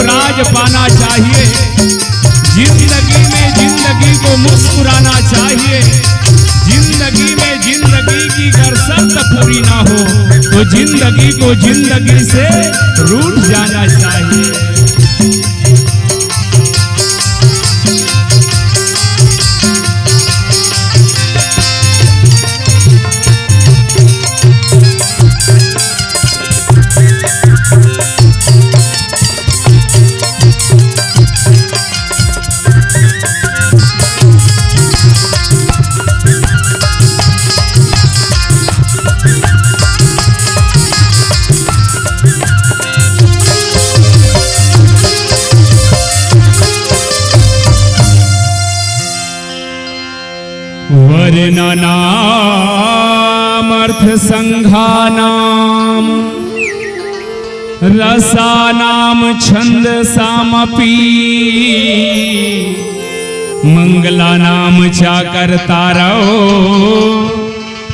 राज पाना चाहिए, जिंदगी में जिंदगी को मुस्कुराना चाहिए। जिंदगी में जिंदगी की अगर शर्त पूरी ना हो तो जिंदगी को जिंदगी से रूठ जाना चाहिए। वर्णनाम अर्थ संघानाम रसानाम छंद सामपि मंगलानाम चाकर्तारो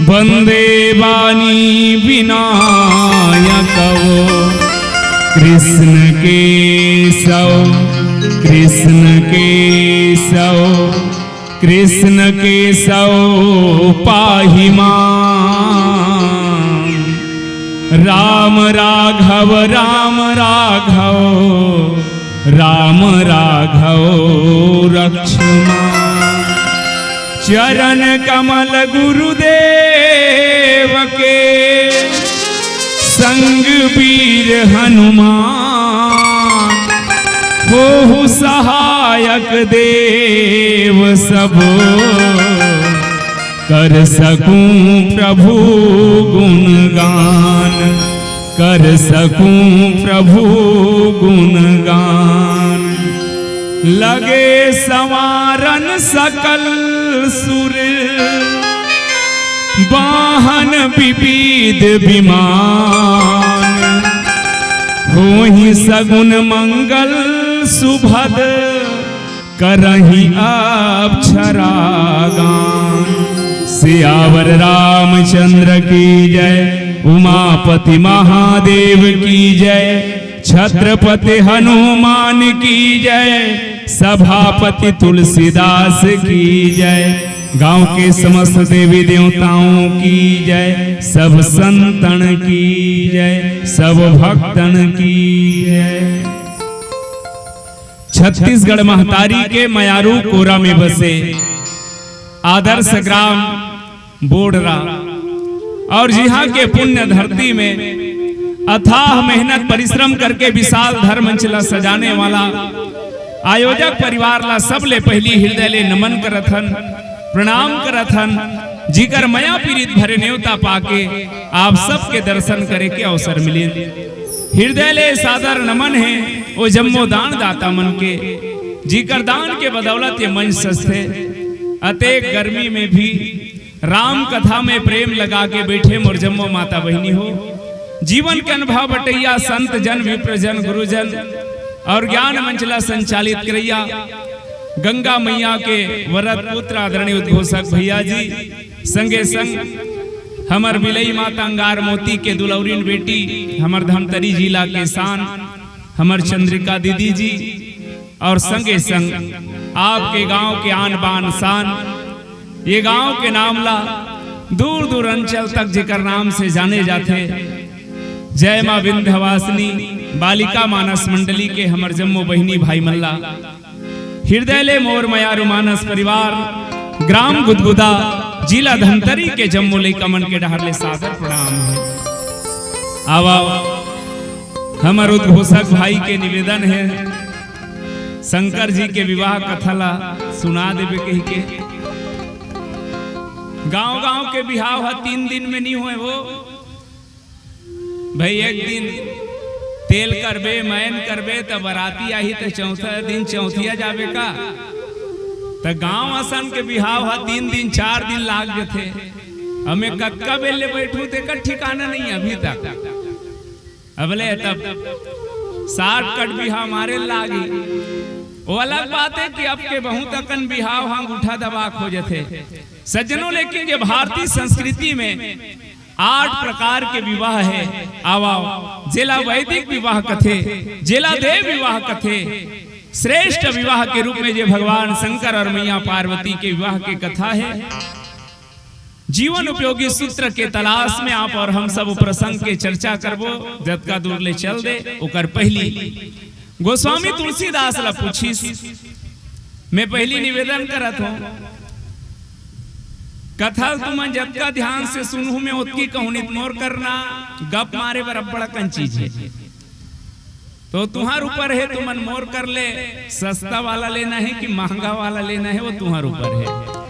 वंदे वाणी विनायको कृष्ण केशव कृष्ण केशव कृष्ण केशव पाहि मां राम राघव राम राघव राम राघव रक्ष मां। चरण कमल गुरुदेव के संग वीर हनुमान हो सहायक देव सब कर सकूं प्रभु गुणगान कर सकूं प्रभु गुणगान। लगे संवारन सकल सुर वाहन विविध विमान होहि सगुन मंगल सुभद करहि अक्षरागान। सियावर रामचंद्र की जय उमापति महादेव की जय छत्रपति हनुमान की जय सभापति तुलसीदास की जय। गांव के समस्त देवी देवताओं की जय सब संतन की जय सब भक्तन की जय। छत्तीसगढ़ महतारी के मयारू कोरा में बसे आदर्श ग्राम बोडरा और जिहा के पुण्य धरती में अथाह मेहनत परिश्रम करके विशाल धर्मंचला सजाने वाला आयोजक परिवार ला सबले पहली हृदय ले नमन करथन प्रणाम करथन। जिकर मया पीड़ित भरे न्योता पाके आप सबके दर्शन करे के अवसर मिले। हृदय ले सादर नमन है वो जम्मो दान दाता मन के जिकर दान के बदौलत ये मंच सस्ते अतेक गर्मी में भी राम कथा में प्रेम लगा के बैठे मोर जम्मो माता बहिनी हो। जीवन के अनुभव बटैया संत जन विप्रजन गुरुजन और ज्ञान मंचला संचालित करैया गंगा मैया के वरद पुत्र आदरणीय उद्घोषक भैया जी संगे संग हमर मिलई माता अंगार मोती के दुलौरीन बेटी हमर धमतरी जिला के शान हमर चंद्रिका दीदी जी और संगे संग आपके गांव के आन बान शान ये गांव के नाम ला दूर दूर अंचल तक जिकर नाम से जाने जाते। जय मां विंध्यवासिनी बालिका मानस मंडली के हमर जम्मो बहिनी भाई मल्ला हृदय ले मोर मयारू मानस परिवार ग्राम गुदगुदा जिला धमतरी के जम्मू लइका मन के डहर ले सादर प्रणाम है। आवा हमर उद्घोषक भाई के निवेदन है शंकर जी के विवाह कथा ला सुना देवे कही के। गांव गांव के बिहाव 3 दिन में नहीं हुए वो भाई एक दिन तेल करबे मैन करबे तो बराती आई तो चौथा दिन चौथिया जावे का तो गांव असन के बिहाव 3 दिन 4 दिन लाग जाते। हमें कक्का बेले बैठू ते का ठिकाना नहीं अभी तक अबले तब 60 कट बिहाव मारे लागी। वो अलग बात है कि अब के बहुत अकन बिहाव हम उठा दबा हो जाते सज्जनों। लेकिन ये भारतीय संस्कृति में 8 प्रकार के विवाह है। आवा जेला वैदिक विवाह कथे, जेला देव विवाह कथे, श्रेष्ठ विवाह के रूप में जो भगवान शंकर और मैया पार्वती के विवाह की कथा है। जीवन उपयोगी सूत्र के तलाश में आप और हम सब प्रसंग के चर्चा करबो। जब का दूर ले चल दे ओकर पहली गोस्वामी तुलसीदास ला पूछीस। मैं पहली निवेदन करत हूं, कथा तुम जब का ध्यान से सुनू में उतकी कहूनी मोर करना गप मारे बराबर कन चीज है, तो तुम्हार ऊपर है, तुमन मोर कर ले। सस्ता वाला लेना है कि महंगा वाला लेना है वो तुम्हार ऊपर है।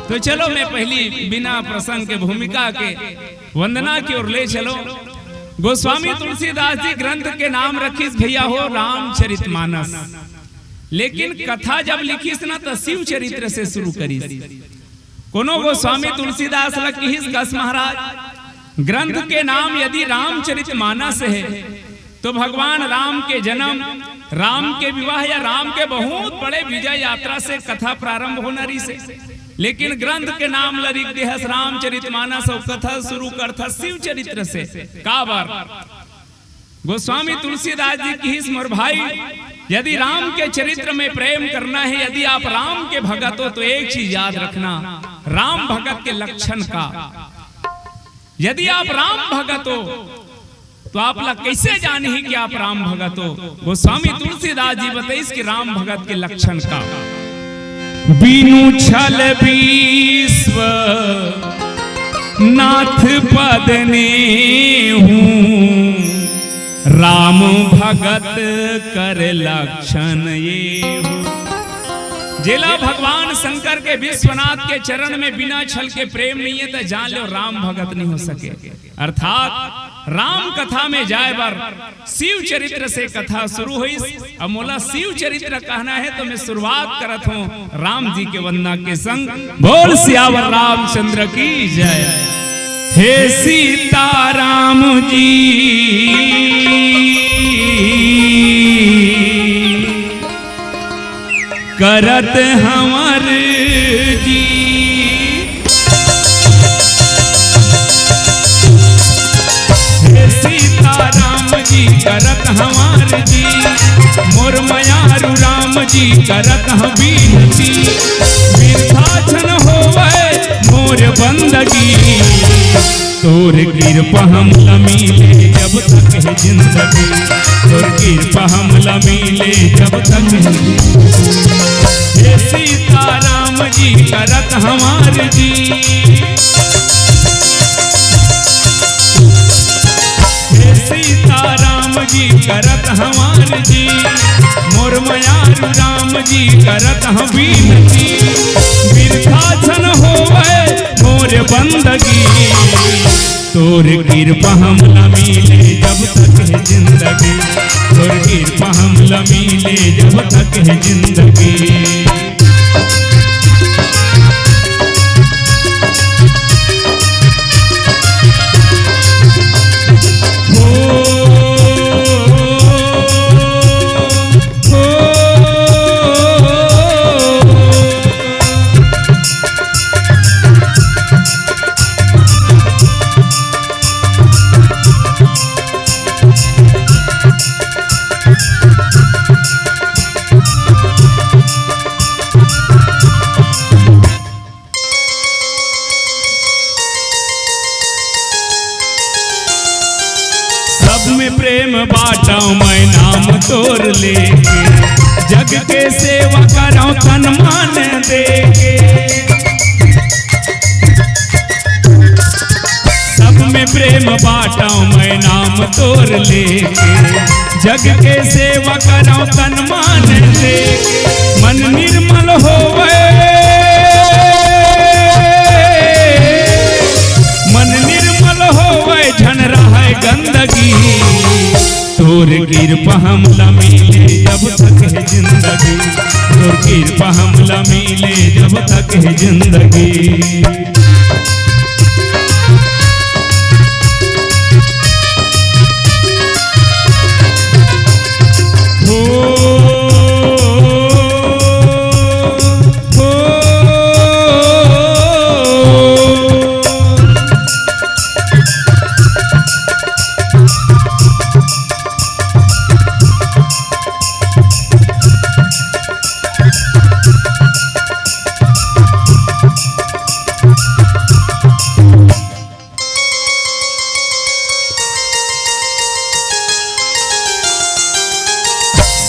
तो चलो मैं पहली बिना प्रसंग के भूमिका के वंदना की ओर ले चलो। गोस्वामी तुलसीदास जी ग्रंथ के नाम रखीस भैया हो रामचरितमानस, लेकिन कथा जब लिखीस ना तो शिव चरित्र से शुरू करीस। कोनो गोस्वामी तुलसीदास लखीस कस महाराज ग्रंथ के नाम यदि रामचरितमानस है तो भगवान राम के जन्म, राम के विवाह या राम के बहुत बड़े विजय यात्रा से कथा प्रारंभ होना रही से, लेकिन ग्रंथ के नाम लिख देहस रामचरितमानस और कथा शुरू करता शिव चरित्र से। काबर गोस्वामी तुलसीदास जी की मोर भाई, यदि राम के चरित्र में प्रेम करना है, यदि आप राम के भगत हो तो एक चीज याद रखना, राम भगत के लक्षण का। यदि आप राम भगत हो तो आप ला कैसे जाने ही कि आप राम भगत हो। गोस्वामी तुलसीदास जी बताइस कि राम भगत के लक्षण का। बिनु छल विश्व नाथ पद ने हूँ, राम भगत कर लक्षण ये हूँ। जेला भगवान शंकर के विश्वनाथ के चरण में बिना छल के प्रेम नहीं है तो जान लो राम भगत नहीं हो सके। अर्थात राम कथा में जाए बार शिव चरित्र से कथा शुरू हुई। अब मोला शिव चरित्र कहना है तो मैं शुरुआत करत हूँ राम जी के वंदना के संग। बोल सियावर रामचंद्र की जय। हे सीता राम जी करत हमर जी, हे सीता राम जी करत हमार जी, मोर मयारू राम जी करत हम बीनती, बिरथा छन होवे मोर बंदगी, तोर कृपा हम मिले जब तक है जिंदगी, तोर कृपा हम मिले जब तक है। हे सीता राम जी करत हमार जी, हे सीता राम जी करत हमार जी, मोर मयारू राम जी करत हम बीनती, बिरथा छन होवे मोर बंदगी, तोर कृपा हम मिले जब तक है जिंदगी, तोर कृपा हम मिले जब तक है जिंदगी। प्रेम बाटा मैं नाम तोर लेके, जग के सेवा कराऊं तन मान देके, सब में प्रेम बाटा मैं नाम तोर लेके, जग के सेवा कराऊं तन मान देके, मन निर्मल होवे, मन निर्मल होवे झन रहे गंदगी, तोर कृपा हम मिले जब तक है जिंदगी, तोर कृपा हम मिले जब तक है जिंदगी।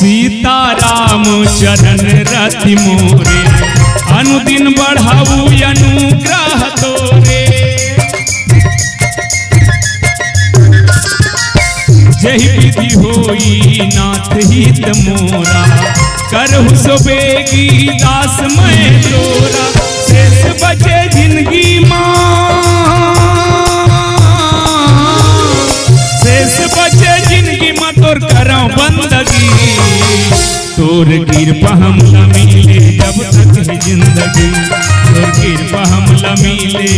सीताराम चरण रति मोरे, अनुदिन बढ़ाऊ अनुग्रह तोरे। जहि विधि होई नाथ हित मोरा, करहु सो बेगी दास मैं तोरा। शेष बचे जिंदगी माँ, शेष बचे जिंदगी माँ तोर करऊं बंदगी। तोर कृपा हम न मिले जब तक है जिंदगी, तोर कृपा हम न मिले।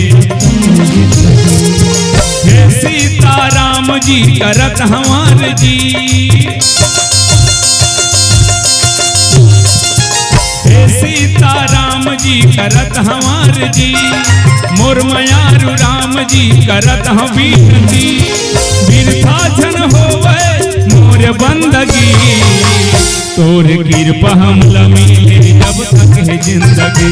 हे सीताराम जी करत हमार जी, हे सीताराम जी करत हमार जी। मोर मयारु राम जी करत हम विनती, बिरथा जन होवे मोर बंदगी। तोर कृपा हम ल मिले जब तक है जिंदगी,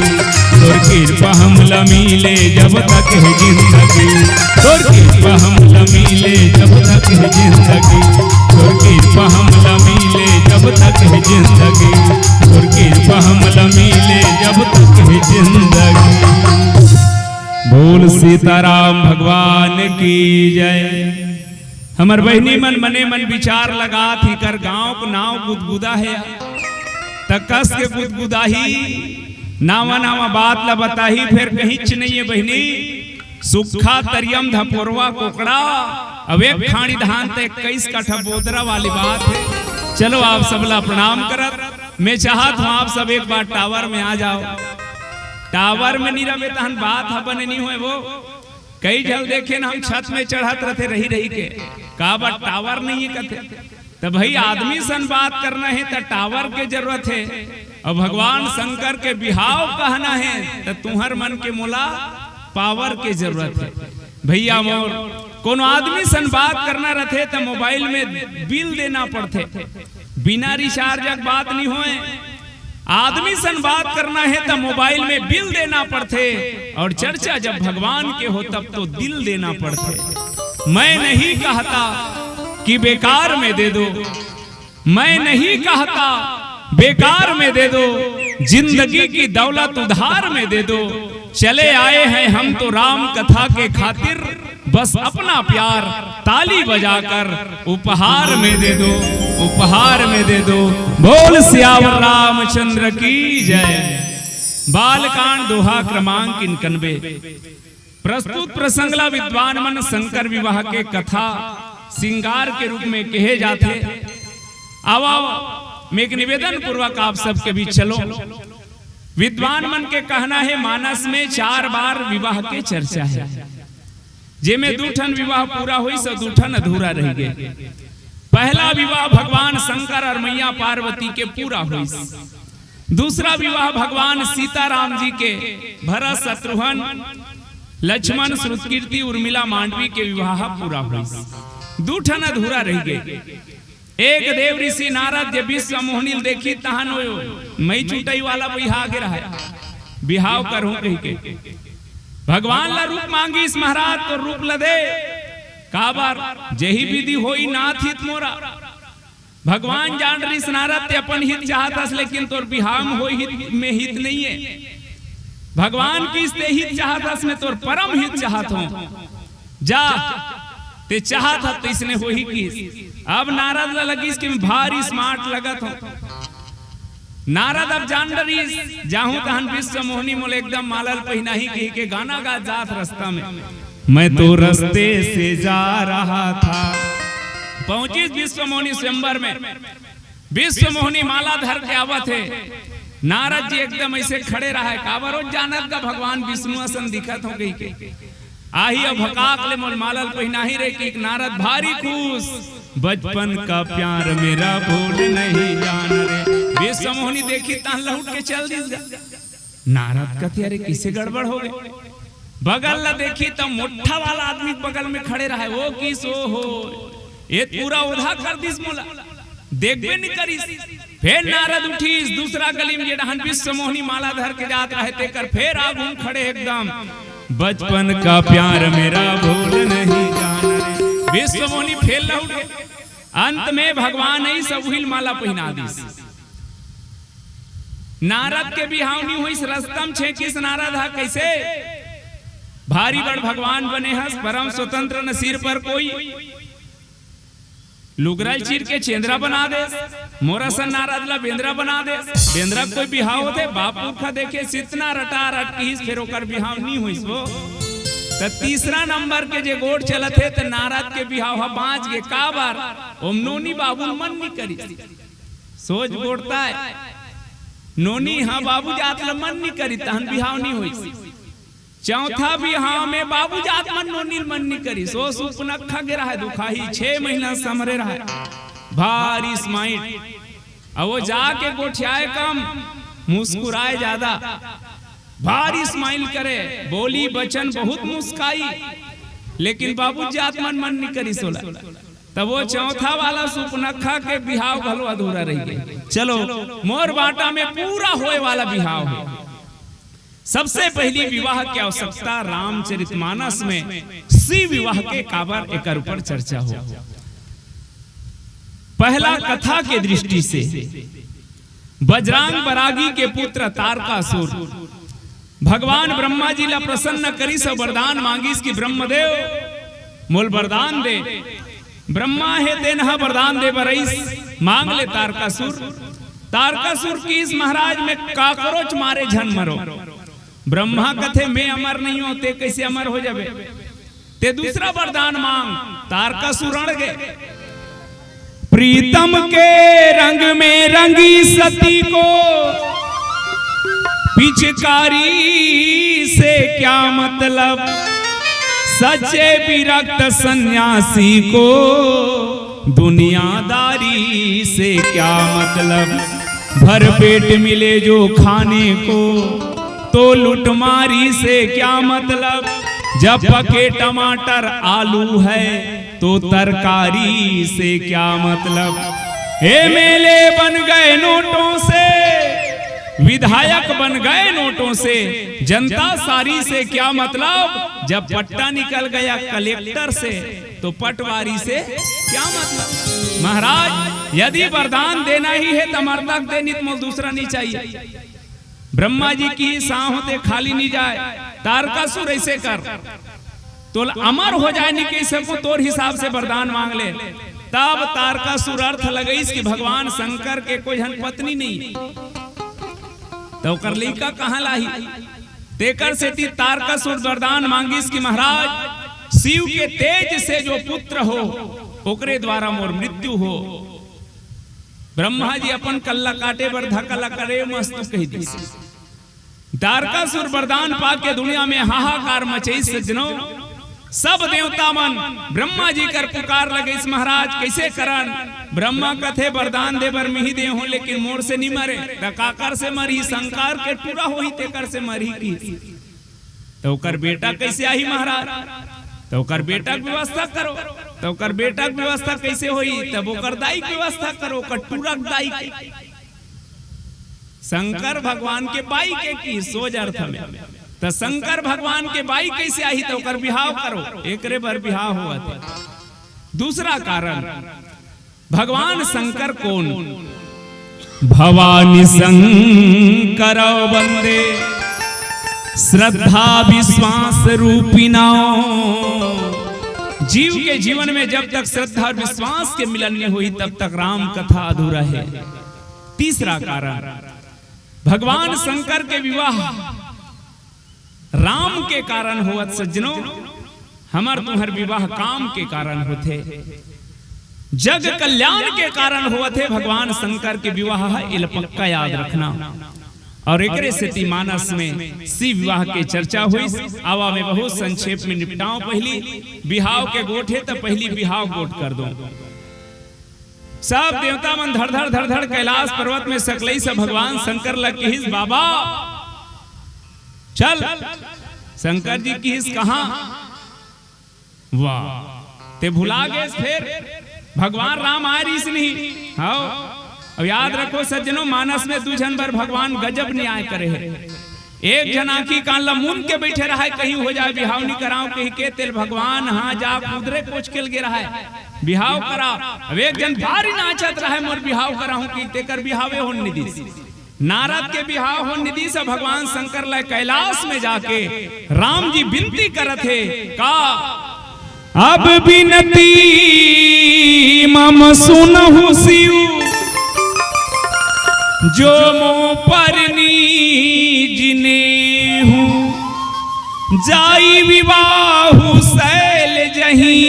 तोर कृपा हम ल मिले जब तक है जिंदगी। तोर कृपा हम ल मिले जब तक है जिंदगी, तोर कृपा हम ल मिले जब तक है जिंदगी, तोर कृपा हम ल मिले जब तक है जिंदगी। बोल सीताराम भगवान की जय। हमर बहनी मन मने मन विचार लगा थी कर गांव को नाव गुदगुदा है, तकस के गुदगुदाही नावा नावा बात ला बताही। फिर कहीं नहीं है बहनी, सुखा तरियम धपोरवा कोकड़ा, अब एक खाड़ी धान ते 21 कट्ठा बोदरा वाली बात है। चलो आप सबला प्रणाम करत। मैं चाहत हूँ आप सब एक बार टावर में आ जाओ। टावर में नहीं रहे तहन बात हबन नहीं हुए। वो कई जल देखे ना हम छत में चढ़त रहते रही रही के, का बात टावर नहीं है कहते। तो भाई आदमी सन बात करना है तो टावर के जरूरत है, और भगवान शंकर के बिहाव कहना है तो तुम्हार मन के मोला पावर के जरूरत है। भैया मोर कोनो आदमी सन बात करना रहते तो मोबाइल में बिल देना पड़ते, बिना रिचार्ज बात नहीं होए। आदमी सन बात करना है तो मोबाइल में बिल देना पड़ते, और चर्चा जब भगवान के हो तब तो दिल देना पड़ते। मैं नहीं कहता कि बेकार में दे दो, मैं नहीं कहता बेकार में दे दो, जिंदगी की दौलत उधार में दे दो। चले आए हैं हम तो राम कथा के खातिर, बस अपना प्यार ताली बजाकर उपहार में दे दो, उपहार में दे दो। बोल सियावर रामचंद्र की जय। बालकांड दोहा क्रमांक 91। प्रस्तुत प्रसंगला विद्वान मन शंकर विवाह के कथा श्रृंगार के रूप में कहे जाते। आओ मैं एक निवेदन पूर्वक आप सबके बीच चलो। विद्वान मन के कहना है मानस में 4 बार विवाह के चर्चा है, जेमे 2 ठन विवाह पूरा हुई सो 2 ठन अधूरा रह गए। पहला विवाह भगवान शंकर और मैया पार्वती के पूरा हुई। दूसरा विवाह भगवान सीताराम जी के भरत शत्रुघ्न लक्ष्मण श्रुतकीर्ति उर्मिला मांडवी के विवाह पूरा हुई। 2 ठन अधूरा रह गए। एक देव ऋषि नारद जे विश्व मोहनी देखी तहन हो मई चुटई वाला बिहा गिरा है, बिहाव करूं कही के भगवान ला रूप मांगी इस महाराज तो रूप लदे काबर जही विधि होई नाथ हित मोरा। भगवान जान रही नारद ते अपन हित चाहत, लेकिन तोर बिहाव में होई हित में हित नहीं है। भगवान की ते हित चाहत में तोर परम हित चाहत हो, जा ते चाहत तो इसने हो ही की। अब नारद लगी कि भारी स्मार्ट लगत हो। नारद अब जान रही जाहूं तहन विश्व मोहनी मोल एकदम मालल पहिना ही कही के गाना गा जात रास्ता में। मैं तो रास्ते से जा रहा था, पहुंची विश्व मोहनी स्वयंवर में। विश्व मोहनी माला धर के आवत है। नारद जी एकदम ऐसे खड़े रहा है, काबरो जानत का भगवान विष्णु असन दिखत हो गई के आही अब भकाक ले मोल मालल पहिना ही रे कि नारद भारी खुश, बचपन का प्यार मेरा भूल नहीं जान रे। विश्व मोहनी देखी तहन लौट के चल दिस। नारद कहते अरे किसे गड़बड़ हो गए। बगल ला देखी तो मोटा वाला आदमी बगल में खड़े रहा है। वो किस हो ये पूरा उधा कर दिस मोला, देखबे नहीं करिस। फिर नारद उठी दूसरा गली में जहां विश्व मोहनी माला धर के जात रहे तेकर फिर आगू खड़े एकदम, बचपन का प्यार मेरा भूल नहीं जाना रे। विश्व मोहनी फेल लौट अंत में भगवान ही सब हिल माला पहिना दी। नारद के बिहाव नहीं हुई, रस्तम छे किस नारद हा कैसे भारी बड़ भगवान बने हस, परम स्वतंत्र न सिर पर कोई, लुगराई चीर के चेंद्रा बना दे, मोरसन नारद ला बेंद्रा बना दे। बेंद्रा कोई बिहाव होते बाप पुरखा देखे सितना रटा रट की फिर ओकर बिहाव नहीं हुई। तो तीसरा नंबर के जे गोड़ चलत है तो नारद के बिहाव बाँच गे का बार ओम नोनी बाबू मन नहीं करी सोच गोड़ता है नोनी हाँ बाबू जात ल मन नहीं करी तहन बिहाव नहीं हुई। चौथा बिहाव में बाबू जात मन नोनी मन नहीं करी सो सुपनखा गिरा है दुखाही 6 महीना समरे रहा भारी स्माइट अब वो जाके गोठियाए कम मुस्कुराए ज्यादा भारी स्माइल करे बोली बचन बहुत मुस्काई लेकिन बाबू जात मन नहीं करी सोला। तब वो चौथा वाला सुपनखा के बिहाव घलो अधूरा रह गई। चलो मोर बाटा में पूरा होए वाला बिहाव है। सबसे पहली विवाह की आवश्यकता रामचरितमानस में सी विवाह के काबर एक ऊपर चर्चा हो। पहला कथा के दृष्टि से बजरंग बरागी के पुत्र तारकासुर भगवान ब्रह्मा जी ला प्रसन्न करी सब वरदान मांगिस की ब्रह्मदेव मोल वरदान दे। ब्रह्मा है देना वरदान दे बरईस मांग ले तारकासुर। तारकासुर की इस महाराज में काकरोच मारे झन मरो। ब्रह्मा कथे मैं अमर नहीं होते कैसे अमर हो जावे ते दूसरा वरदान मांग। तारकासुर अड़ गए प्रीतम के रंग में रंगी सती को पिचकारी से क्या मतलब सच्चे विरक्त सन्यासी को दुनियादारी से क्या मतलब। भर पेट मिले जो खाने को तो लुटमारी से क्या मतलब। जब पके टमाटर आलू है तो तरकारी से क्या मतलब। एमएलए बन गए नोटों से विधायक बन गए नोटों से जनता सारी से क्या मतलब। जब पट्टा निकल गया कलेक्टर से तो पटवारी से क्या मतलब। महाराज यदि वरदान देना ही है तो मर्दक दे नहीं दूसरा नहीं चाहिए। ब्रह्मा जी की सांह होते खाली नहीं जाए। तारकासुर ऐसे कर तो अमर हो जाए नहीं कैसे को तोर हिसाब से वरदान मांग ले। तब तारकासुर अर्थ लगई कि भगवान शंकर के कोई हन पत्नी नहीं तो कर लइका कहां लाही। तेकर से तारकासुर वरदान मांगिस कि महाराज शिव के तेज से जो पुत्र हो ओकरे द्वारा मोर मृत्यु हो। ब्रह्मा जी अपन कल्ला काटे बर धकला करे मस्त कह दी। तारकासुर वरदान पाके दुनिया में हाहाकार मचई सज्जनों। सब देवता मन ब्रह्मा जी कर पुकार लगे इस महाराज कैसे करन। ब्रह्मा कथे वरदान दे बर मिही दे हो लेकिन मोर से नहीं मरे काकर से मरी शंकर के पूरा होई तेकर से मरी की तो कर बेटा कैसे आई महाराज। तो कर बेटा की व्यवस्था करो। तो कर बेटा की व्यवस्था कैसे होई तब ओकर दाई की व्यवस्था करो कटूरा दाई। शंकर भगवान के बाई के की सोच अर्थ में तो शंकर भगवान के बाई कैसे आई तो कर बिहाव करो एकरे बर बिहाव हुआ था। दूसरा कारण भगवान शंकर कौन भवानी शंकर वंदे श्रद्धा विश्वास रूपिणा। जीव के जीवन में जब तक श्रद्धा और विश्वास के मिलन नहीं हुई तब तक राम कथा अधूरा है। तीसरा कारण भगवान शंकर के विवाह राम के कारण होवत सज्जनों। हमार तुम्हार विवाह काम के कारण होते जग कल्याण के कारण होते भगवान शंकर के विवाह है पक्का याद रखना। और एकरे से मानस में शिव विवाह के चर्चा हुई। आवा में बहुत संक्षेप में निपटाओ। पहली बिहाव के गोठ है तो पहली बिहाव गोठ कर दो। सब देवता मन धड़ धड़ कैलाश पर्वत में सकलई से भगवान शंकर लग हिस बाबा चल। शंकर जी की हिस कहां वाह ते भुला गए फिर भगवान राम आ रही नहीं। हाँ अब याद रखो सज्जनों मानस में दूजन बार भगवान गजब न्याय करे है। एक जन आंखी कान ला मुन के बैठे रहा है कहीं हो जाए बिहाव नहीं कराओ कहीं के तेल भगवान हाँ जा कुदरे कोच के गे रहा है बिहाव करा। अब एक जन भारी नाचत रहे मोर बिहाव कराहू की तेकर बिहावे हो निधि। नारद के बिहाव हो निधि से भगवान शंकर लय कैलाश में जाके राम जी विनती करत है का अब विनती मम सुनहु शिव जो मो परनी जिने हूँ जाई विवाहु शैल जही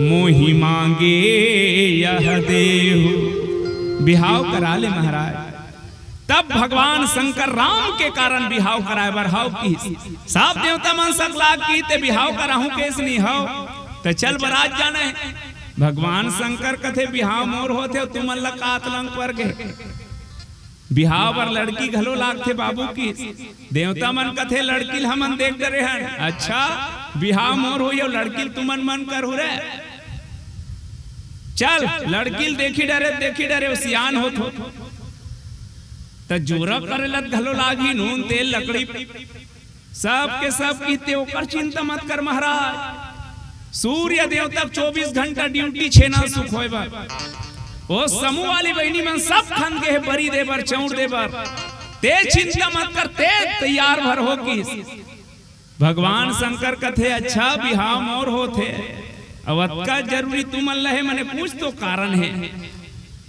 मोहि मांगे यह देहु। बिहाव करा ले महाराज। तब भगवान शंकर राम के कारण बिहाव कराए बर हाउ की साफ देवता मन सकला की ते बिहाव कराहू केस नहीं हो तो चल बरात जाने। भगवान शंकर कथे बिहाव मोर होते तुमन लकात लंग पर गए बिहाव पर लड़की घलो लागथे बाबू की। देवता मन कथे लड़की हमन देख डरे हन। अच्छा बिहाव मोर हो यो लड़की तुमन मन कर रे चल लड़की देखी डरे सियान हो तो जोरा करे लत घलो लागी नून तेल लकड़ी सब के सब कीते ओकर चिंता मत कर महाराज। सूर्य देवता 24 घंटा ड्यूटी छेना सुख होए बा ओ समूह वाली बहनी मन सब खन के बरी देबर चौड़ देबर ते चिंता मत कर ते तैयार भर हो की। भगवान शंकर कथे अच्छा बिहाव मोर होथे अवत का जरूरी तुमन लहे मने पूछ तो कारण है।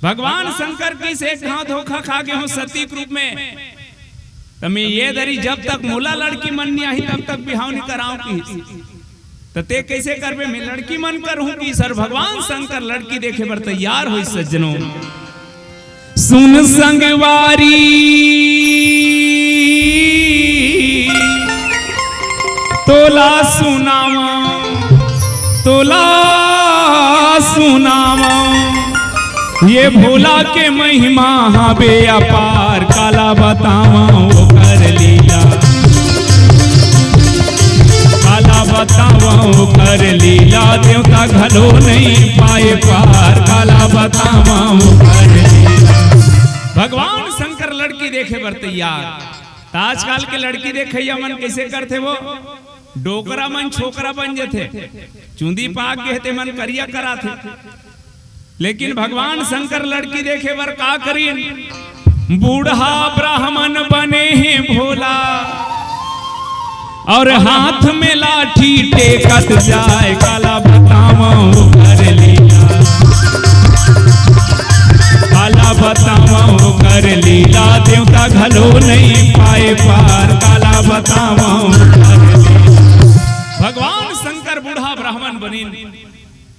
भगवान शंकर की से कहां धोखा खा गए हो सती के रूप में तमे ये दरी जब तक मोला लड़की मन नहीं आई तब तक बिहाव नहीं कराऊं की तो ते कैसे करबे मैं लड़की मन करूं की। सर भगवान शंकर लड़की देखे बर तैयार हुई सज्जनों सुन संगवारी तोला सुनावा ये भोला के महिमा हबे अपार काला बतावा वो कर लीला काला बतावा वो कर लीला देवता घलो नहीं पाए पार काला बतावा वो कर लीला। भगवान शंकर लड़की देखे बर तैयार। आजकल के लड़की देखे मन कैसे करते वो डोकरा मन छोकरा बन जाते चूंदी पाक के ते मन करिया करा थे। लेकिन भगवान शंकर लड़की देखे बर का करीन बूढ़ा ब्राह्मण बने हैं भोला और हाथ में लाठी टेकत जाए काला बतावा वो कर लीला काला बतावा वो कर लीला देवता घलो नहीं पाए पार काला बतावा वो कर लीला। भगवान शंकर बूढ़ा ब्राह्मण बनी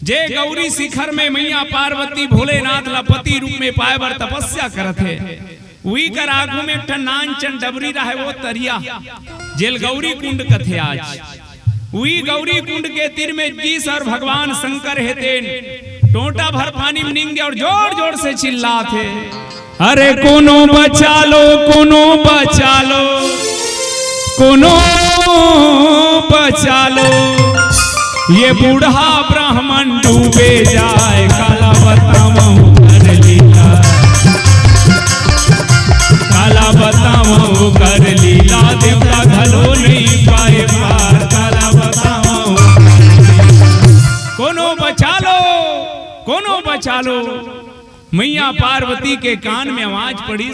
जे गौरी शिखर में मैया पार्वती भोलेनाथ लपति रूप में पाए बर तपस्या करत है। वही कर आगू में एक नानचन डबरी रहे वो तरिया जेल गौरी कुंड कथे आज वही गौरी कुंड के तीर में जीस और भगवान शंकर हेतेन टोटा भर पानी में निंगे और जोर जोर से चिल्लाते अरे कोनो बचा लो कोनो बचा लो कोनो बचा लो ये बूढ़ा ब्राह्मण डूबे जाए काला बतावा कर लीला काला बतावा कर लीला देवता घलो नहीं पाए पार काला बतावा कोनो बचा लो। मैया पार्वती के कान में आवाज पड़ी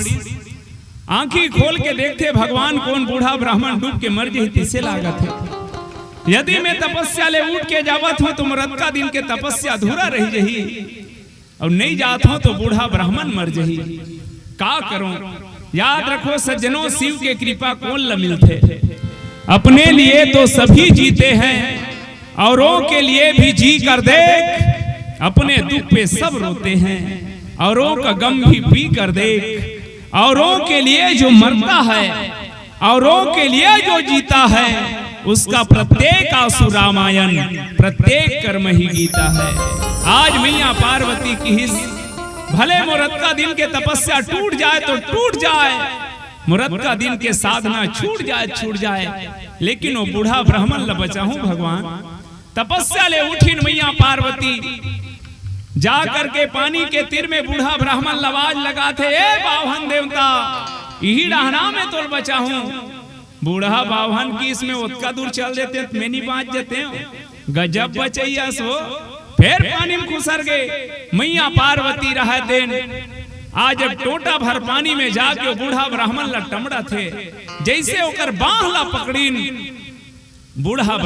आंखी खोल के देखते भगवान कौन बूढ़ा ब्राह्मण डूब के मर गई तिसे लागत है। यदि मैं तपस्या ले उठ के जावत हूं तो मरद का दिन के तपस्या अधूरा रही जही और नहीं जात हूं तो बूढ़ा ब्राह्मण मर जही का करूं। याद रखो सज्जनों शिव के कृपा कौन ल मिलते अपने लिए तो सभी जीते हैं औरों के लिए भी जी कर देख अपने दुख पे सब रोते हैं औरों का गम भी पी कर देख औरों के लिए जो मरता है औरों के लिए जो जीता है उसका प्रत्येक आंसू रामायण प्रत्येक कर्म ही गीता है। आज मैया पार्वती की हिस्स भले मुहूर्त का दिन के तपस्या टूट जाए तो टूट जाए मुहूर्त का दिन के साधना छूट जाए लेकिन वो बूढ़ा ब्राह्मण ल बचाऊं भगवान। तपस्या ले उठी मैया पार्वती जा करके पानी के तीर में बूढ़ा ब्राह्मण लवाज लगाते ए बावन देवता यही रहना में तो बचाऊं। बूढ़ा बावन की इसमें उत्का दूर चल देते मैं नहीं बाँच जाते गजब बचैया सो फिर पानी में खुसर गए। मैया पार्वती रह देन आज जब टोटा भर पानी में जाके बूढ़ा ब्राह्मण ला टमड़ा थे, जैसे ओकर बाह ला पकड़ीन बूढ़ा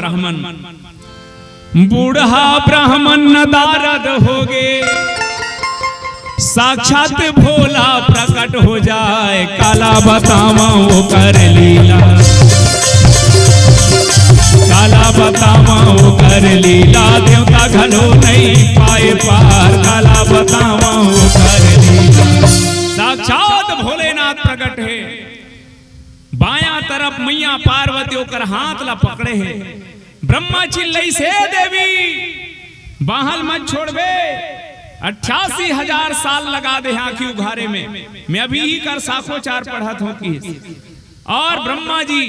ब्राह्मण नदारद हो गए। साक्षात भोला प्रकट हो जाए, काला बतावा वो कर लीला, काला बतावा वो कर लीला, देवता घलो नहीं पाए पार, काला बतावा वो कर लीला। साक्षात भोलेनाथ प्रकट है। बाया तरफ मैया पार्वती ओकर हाथ ला पकड़े है। ब्रह्मा चिल्लई से देवी बाहल मत छोड़बे, 88,000 साल लगा दे आंखी उघारे में। मैं अभी ही कर साखो चार पढ़त हूं की, और ब्रह्मा जी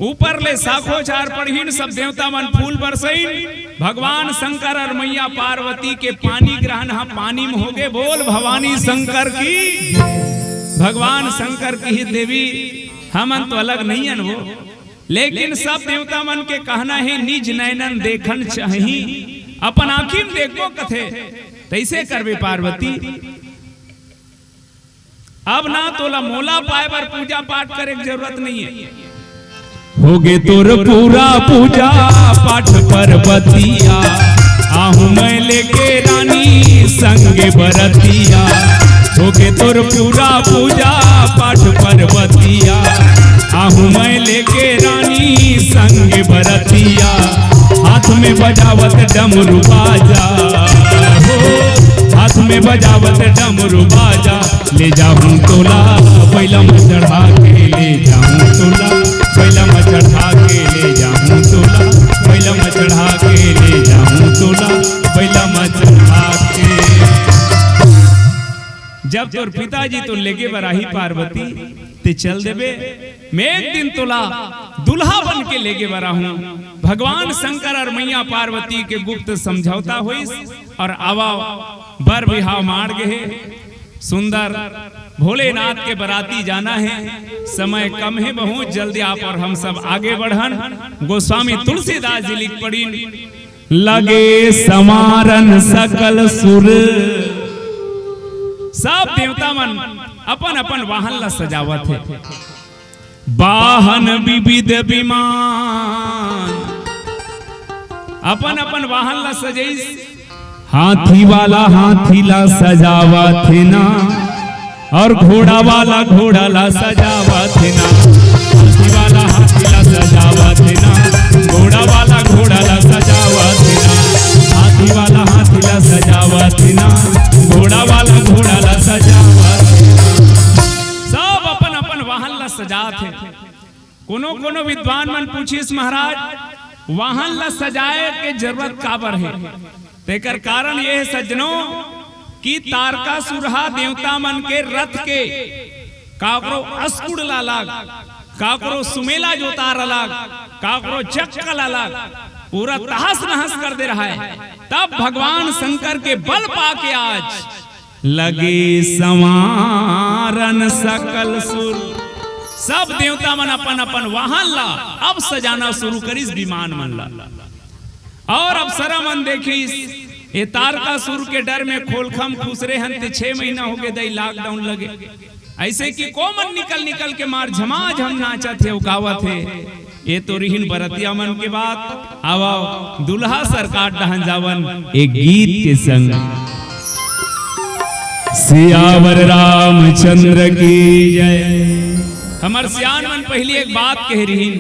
ऊपर ले साखो चार पढ़ीन, सब देवता मन फूल बरसईन। भगवान शंकर और मैया पार्वती के पानी ग्रहण हा पानी में हो गए। बोल भवानी शंकर की। भगवान शंकर की ही देवी हमन तो अलग नहीं अन वो, लेकिन सब देवता मन के कहना है निज नयनन देखन चाही, अपन आँखी में देखो कथे तैसे करबे पार्वती। अब ना तोला मोला पाए बर पूजा पाठ करे की जरूरत नहीं है। होगे तोर पूरा पूजा पाठ पर्वतिया, आहू मैं लेके रानी संगे बरतिया। होगे तोर पूरा पूजा पाठ पर्वतिया, आहू मैं लेके रानी संगे बरतिया। हाथ में बजावत डमरू बाजा हो, हाथ में बजावत डमरू बाजा। ले जाऊं तोला बैला में चढ़ा के, ले जाऊं तोला बैला में चढ़ा के, ले जाऊं तोला बैला में चढ़ा के, ले जाऊं तोला बैला में चढ़ा के। जब तोर पिताजी तो लेके बराही पार्वती ते चल देबे, मैं एक दिन तोला दुल्हा बन के लेके बरा हूं। भगवान शंकर और मैया पार्वती के गुप्त समझौता हुई और आवा बर बिहाव मार गए। सुंदर भोलेनाथ के बराती जाना है, समय कम है, बहुत जल्दी आप और हम सब आगे बढ़न। गोस्वामी तुलसीदास जी लिख पड़ी, लगे समारन सकल सुर। सब देवता मन अपन अपन वाहन ला सजावत है, वाहन विविध विमान अपन अपन वाहन ला सजाइस। हाथी वाला हाथी ला सजावा थे ना, और घोड़ा वाला घोड़ा ला सजावा थे ना। हाथी वाला हाथी ला सजावा थे ना, घोड़ा वाला घोड़ा ला सजावा थे ना। हाथी वाला हाथी ला सजावा थे ना, घोड़ा वाला घोड़ा ला सजावा थे ना। सब अपन अपन वाहन ला सजा थे। कोनो कोनो विद्वान मन पूछिस महाराज वाहन ला सजाए के जरूरत काबर है? तेकर कारण यह है सज्जनों कि तारकासुर देवता मन के रथ के काकरो अस्कुड़ लाग, काकरो सुमेला जोतार लाग, काकरो चक्कल लाग, पूरा तहस नहस कर दे रहा है। तब भगवान शंकर के बल पाके आज लगे संवारन सकल सुर। सब देवता मन अपन अपन वाहन ला अब सजाना शुरू करिस विमान मन ला। और अप्सरा मन देखिस ये तारकासुर के डर में खोलखम खुसरे हन ते 6 महीना हो गए दई लॉकडाउन लगे। ऐसे कि कोमन निकल निकल के मार झमाझम नाचा थे उगावा थे। ये तो रिहिन बरतिया मन के बात। आवाओ दुल्हा सरकार डहन जावन एक गीत के संग। सियावर रामचंद्र की जय। हमार सियान मन पहली एक बात कह रही,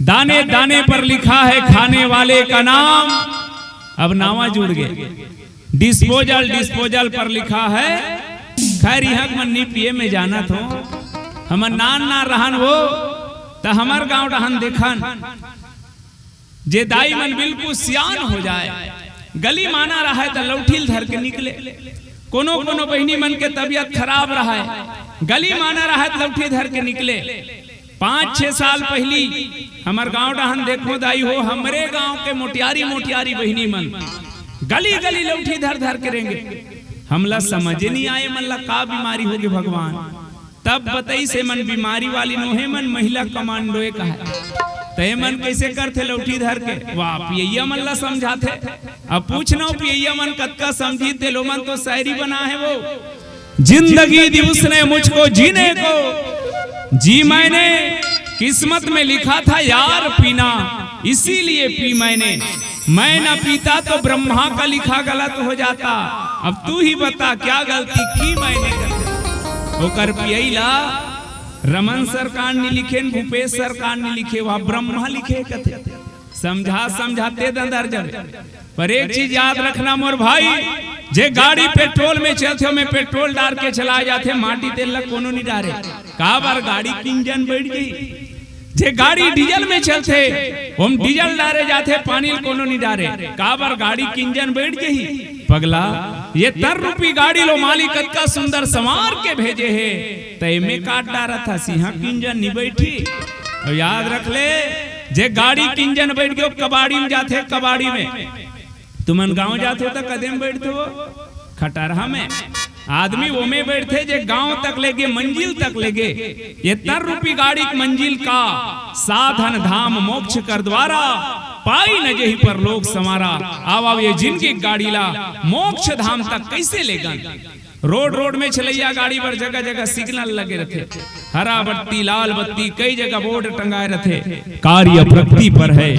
दाने दाने पर लिखा है खाने वाले का नाम। अब नावा जुड़ गए। डिस्पोजल डिस्पोजल पर लिखा है। खैर यह मन नी पिए में जाना थो हमर नान ना रहन वो तो हमार गांव रहन देखन जे दाई मन बिल्कुल सियान हो जाए, गली माना रहा है तो लौठील धर के निकले। कोनो कोनो बहनी मन के तबियत खराब रहा है, गली माना रहा है लौठी धर के निकले। 5-6 साल पहली हमार गांव डहन देखो दाई हो, हमरे गांव के मोटियारी मोटियारी बहनी मन गली गली लौठी धर धर करेंगे। हमला समझे नहीं आए मन ला का बीमारी होगी भगवान। तब बताई से मन बीमारी वाली नोहे मन महिला कमांडोए का है। तय मन कैसे करते लौठी धर के वाह पियैया मन ला समझाते। अब पूछना पियैया मन कत्का समझी थे लो मन तो शायरी बना है वो। जिंदगी दी उसने मुझको जीने को, जी मैंने किस्मत में लिखा था यार पीना, इसीलिए पी मैंने। मैं न पीता तो ब्रह्मा का लिखा गलत हो जाता। अब तू ही बता क्या गलती की मैंने करते। ओकर पियैला रमन सरकार ने लिखे, भूपेश सरकार ने लिखे, वह ब्रह्मा लिखे कथे। समझा समझाते दंदर जब। पर एक चीज याद रखना मोर भाई, जे गाड़ी पेट्रोल में चलते हो में पेट्रोल डाल के चला जाते, माटी तेल लग कोनो नहीं डारे। का बार गाड़ी की इंजन बैठ गई। जे गाड़ी डीजल में चलते हम डीजल डारे जाते, पानी कोनो नहीं डारे। का बार गाड़ी की इंजन बैठ गई। पगला ये 10 रुपये गाड़ी लो मालिक का सुंदर संवार के भेजे है, तय में काट डारा था सिंहा की इंजन नहीं बैठी। और याद रख ले जे गाड़ी की इंजन बैठ गयो कबाड़ी में जाते, कबाड़ी में तुमन गांव जाते हो तो कदम बैठते हो खटारहा में आदमी वो में बैठते जे गांव तक लेगे मंजिल तक लेगे। ये 10 रुपये गाड़ी की मंजिल का साधन धाम मोक्ष कर द्वारा, पाई न जही पर लोग समारा। आवा ये जिनकी गाड़ी ला मोक्ष धाम तक कैसे लेगा। रोड में चलैया गाड़ी पर जगह जगह सिग्नल लगे रहते, हरा बत्ती लाल बत्ती कई जगह बोर्ड टंगाए रहते। कार्य प्रगति पर है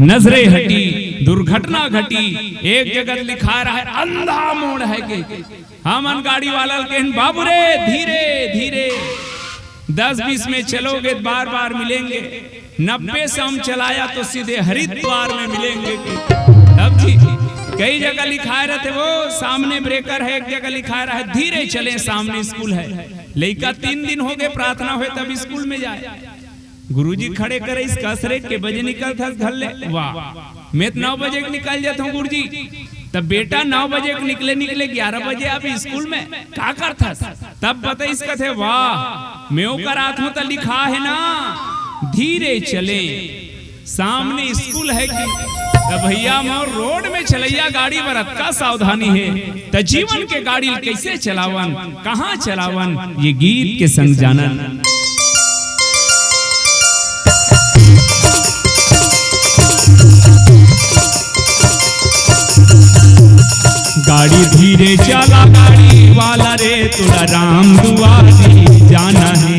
नजरे हटी दुर्घटना घटी, एक जगह लिखा रहा है अंधा मोड़ है के। हमन गाड़ी वाला के बाबू रे धीरे धीरे 10-20 में चलोगे बार बार मिलेंगे, 90 से हम चलाया तो सीधे हरिद्वार में मिलेंगे। तब जी कई जगह लिखा रहते, वो सामने ब्रेकर है, एक जगह लिखा रहा है धीरे चले सामने स्कूल है। लड़का 3 दिन हो गए प्रार्थना हुए तब स्कूल में जाए। गुरुजी खड़े करे इस कसरे के बजे निकल था घर ले। वाह मैं 9 बजे निकल जाता हूँ गुरुजी। तब बेटा 9 बजे निकले 11 बजे आप स्कूल में क्या करता। तब बता इसका थे वाह मैं कर आत्मा तो लिखा है ना धीरे चले सामने स्कूल है कि। तब भैया मोर रोड में चलैया गाड़ी बरत का सावधानी है, तो जीवन के गाड़ी कैसे चलावन कहाँ चलावन ये गीत के संग जानन। गाड़ी धीरे चला गाड़ी वाला रे तुला राम दुआरी जाना है।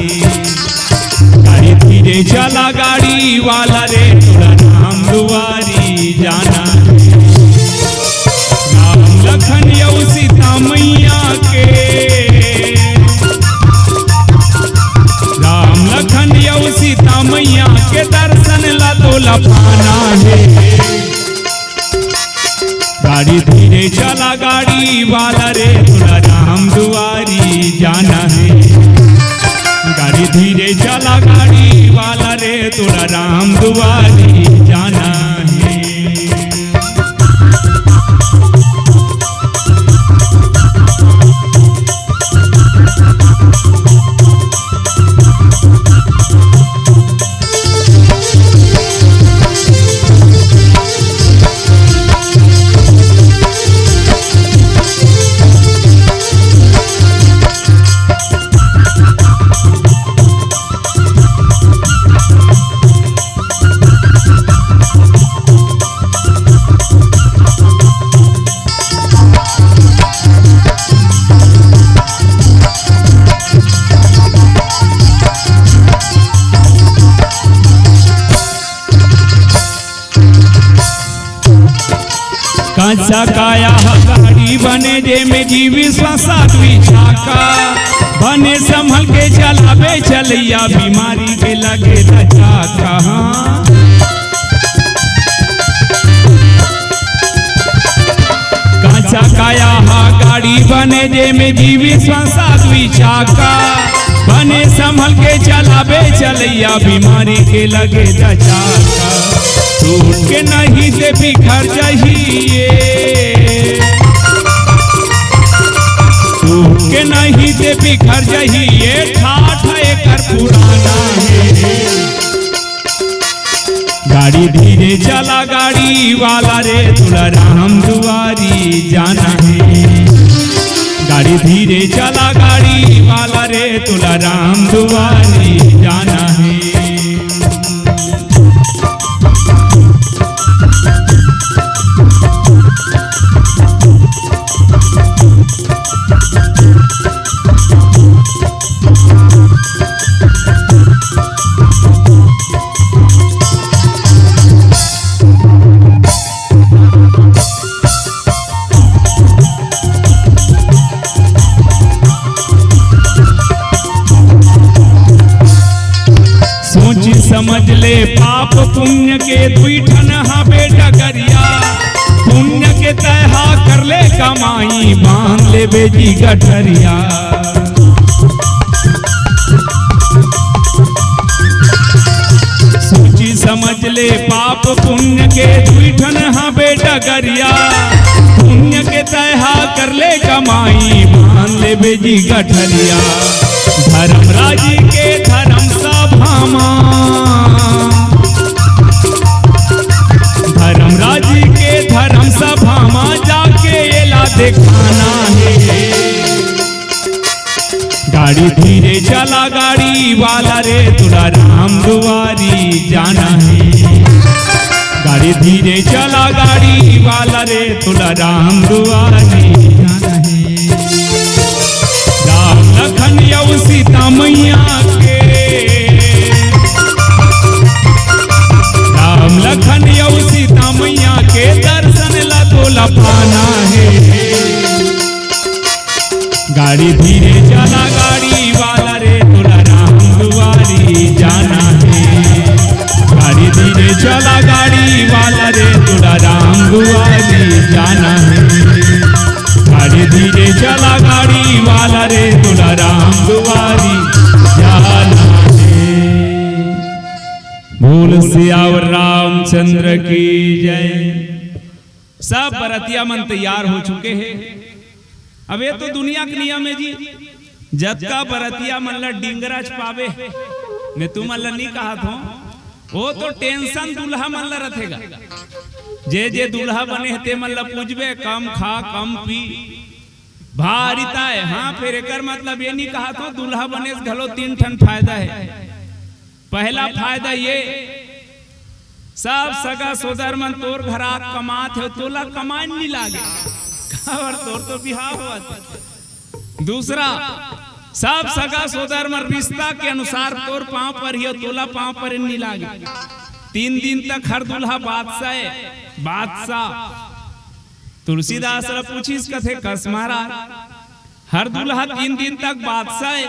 गाड़ी धीरे चला गाड़ी वाला रे तुला राम दुआरी जाना है। राम लखन यौ सीता मैया के, राम लखन यौ सीता मैया के दर्शन ला तोला पाना है। गाड़ी धीरे चला गाड़ी वाला रे तुला राम दुआरी जाना है। गाड़ी धीरे चला गाड़ी वाला रे तुला राम दुआरी जाना है। कांचा काया गाड़ी बने जे में जी विश्वास छाका बने संभल के चलावे चलैया बीमारी के लगे रचा कहाँ। कांचा काया गाड़ी बने जे में जी विश्वास छाका बने संभल के चलावे चलैया बीमारी के लगे रचा टूट के नहीं से बिखर जाइए, टूट के नहीं से बिखर जाइए ठाठ एकर पुराना है। गाड़ी धीरे चला गाड़ी वाला रे तुला राम दुआरी जाना है। गाड़ी धीरे चला गाड़ी वाला रे तुला राम दुआरी जाना है। पुण्य के दुई ठन हा बेटा करिया, पुण्य के तहा कर ले कमाई, बांध ले बेजी गठरिया। सोची समझ ले पाप पुण्य के दुई ठन हा बेटा करिया, पुण्य के तहा कर ले कमाई, बांध ले बेजी गठरिया। धर्मराज के धर्म सभामा, धर्मराज के धर्म सभामा जाके एला दिखाना है। गाड़ी धीरे चला गाड़ी वाला रे, तुला राम दुआरी जाना है। गाड़ी धीरे चला गाड़ी वाला रे, तुला राम दुआरी जाना है। राम लखन यौ सीता मैया के, राम लखन यौ सीता मैया के दर्शन ला तोला पाना है। गाड़ी धीरे चला गाड़ी वाला रे, तुला राम दुआरी जाना है। गाड़ी धीरे चला गाड़ी वाला रे, तुला राम दुआरी जाना है। गाड़ी धीरे चला गाड़ी वाला रे, तुला राम दुआरी जाना है। बोल सियावर रामचंद्र की जय। सब बरतिया मन तैयार हो चुके हैं। अब ये तो दुनिया के नियम है जी, जब का बरतिया मन ला डिंगराज पावे, मैं तुम मन नहीं कहा था, वो तो टेंशन दूल्हा मन ला रखेगा। जे जे दूल्हा बने ते मन ला पूछबे, कम खा कम पी भारिता है। हाँ, फिर एकर मतलब ये नहीं कहा था दूल्हा बने घलो तीन ठन फायदा है। पहला फायदा ये, सब सगा सोदर मन तोर घरा कमात है, तोला कमाई नहीं लागे और तोर तो बिहाव हुआ। दूसरा, सब सगा सोदर मन रिश्ता के अनुसार तोर पांव पर ही, तोला पांव पर नहीं लागे। 3 दिन तक हर दूल्हा बादशाह है, बादशाह। तुलसीदास रा पूछिस कथे कसमारा, हर दूल्हा 3 दिन तक बादशाह है,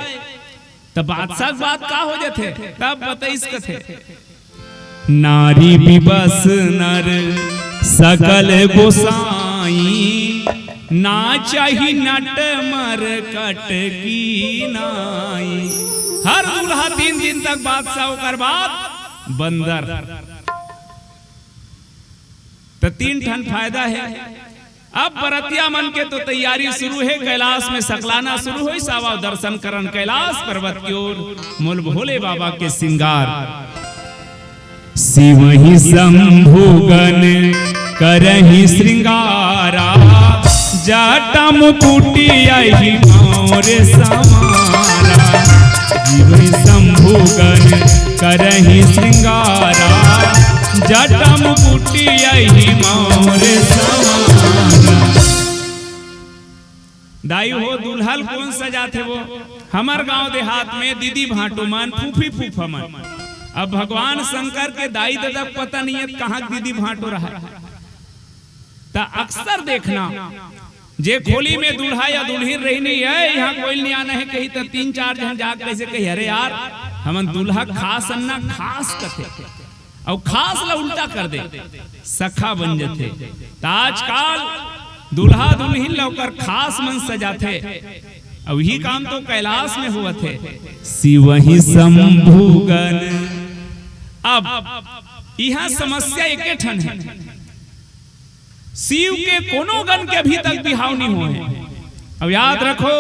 तब बादशाह बात का हो जाते, तब बताइस कथे। नारी विबस नर सकल गोसाई, ना चाही नट मर कट की नाई। हर दूल्हा 3 दिन तक बादशाह कर बाद बंदर। तो 3 ठन फायदा है। अब बरतिया मन के तो तैयारी शुरू है, कैलाश में सकलाना शुरू हो, सावा दर्शन करन कैलाश पर्वत की ओर, मूल भोले बाबा के सिंगार। शिवहि शंभुगन करहि श्रृंगारा, जटा मुकुटियाहि मोर समारा। शिवहि शंभुगन करहि श्रृंगारा, जटा मुकुटियाहि मोर समारा। दाई हो दुल्हन कौन सजा थे वो, हमार गांव देहात में दीदी भाटो मन, फूफी फूफा मन। अब भगवान शंकर के दाई दादा पता नहीं है कहाँ दीदी भाटो रहा। ता अक्सर देखना जे खोली में दूल्हा या दुल्हन रही नहीं है, यहाँ कोई नहीं आना है कहीं, तो 3-4 जन जाग कैसे कही, अरे यार हम दूल्हा खास अन्ना खास कथे, और खास ला उल्टा कर दे, सखा बन जाते। आजकल दूल्हा दुल्हन लौकर खास मन सजाते, और यही काम तो कैलाश में हुआ थे। शिवहि शंभुगन। अब यहाँ समस्या एक ठन है, शिव के कोनो गण के अभी तक बिहाव नहीं हुए। अब याद रखो,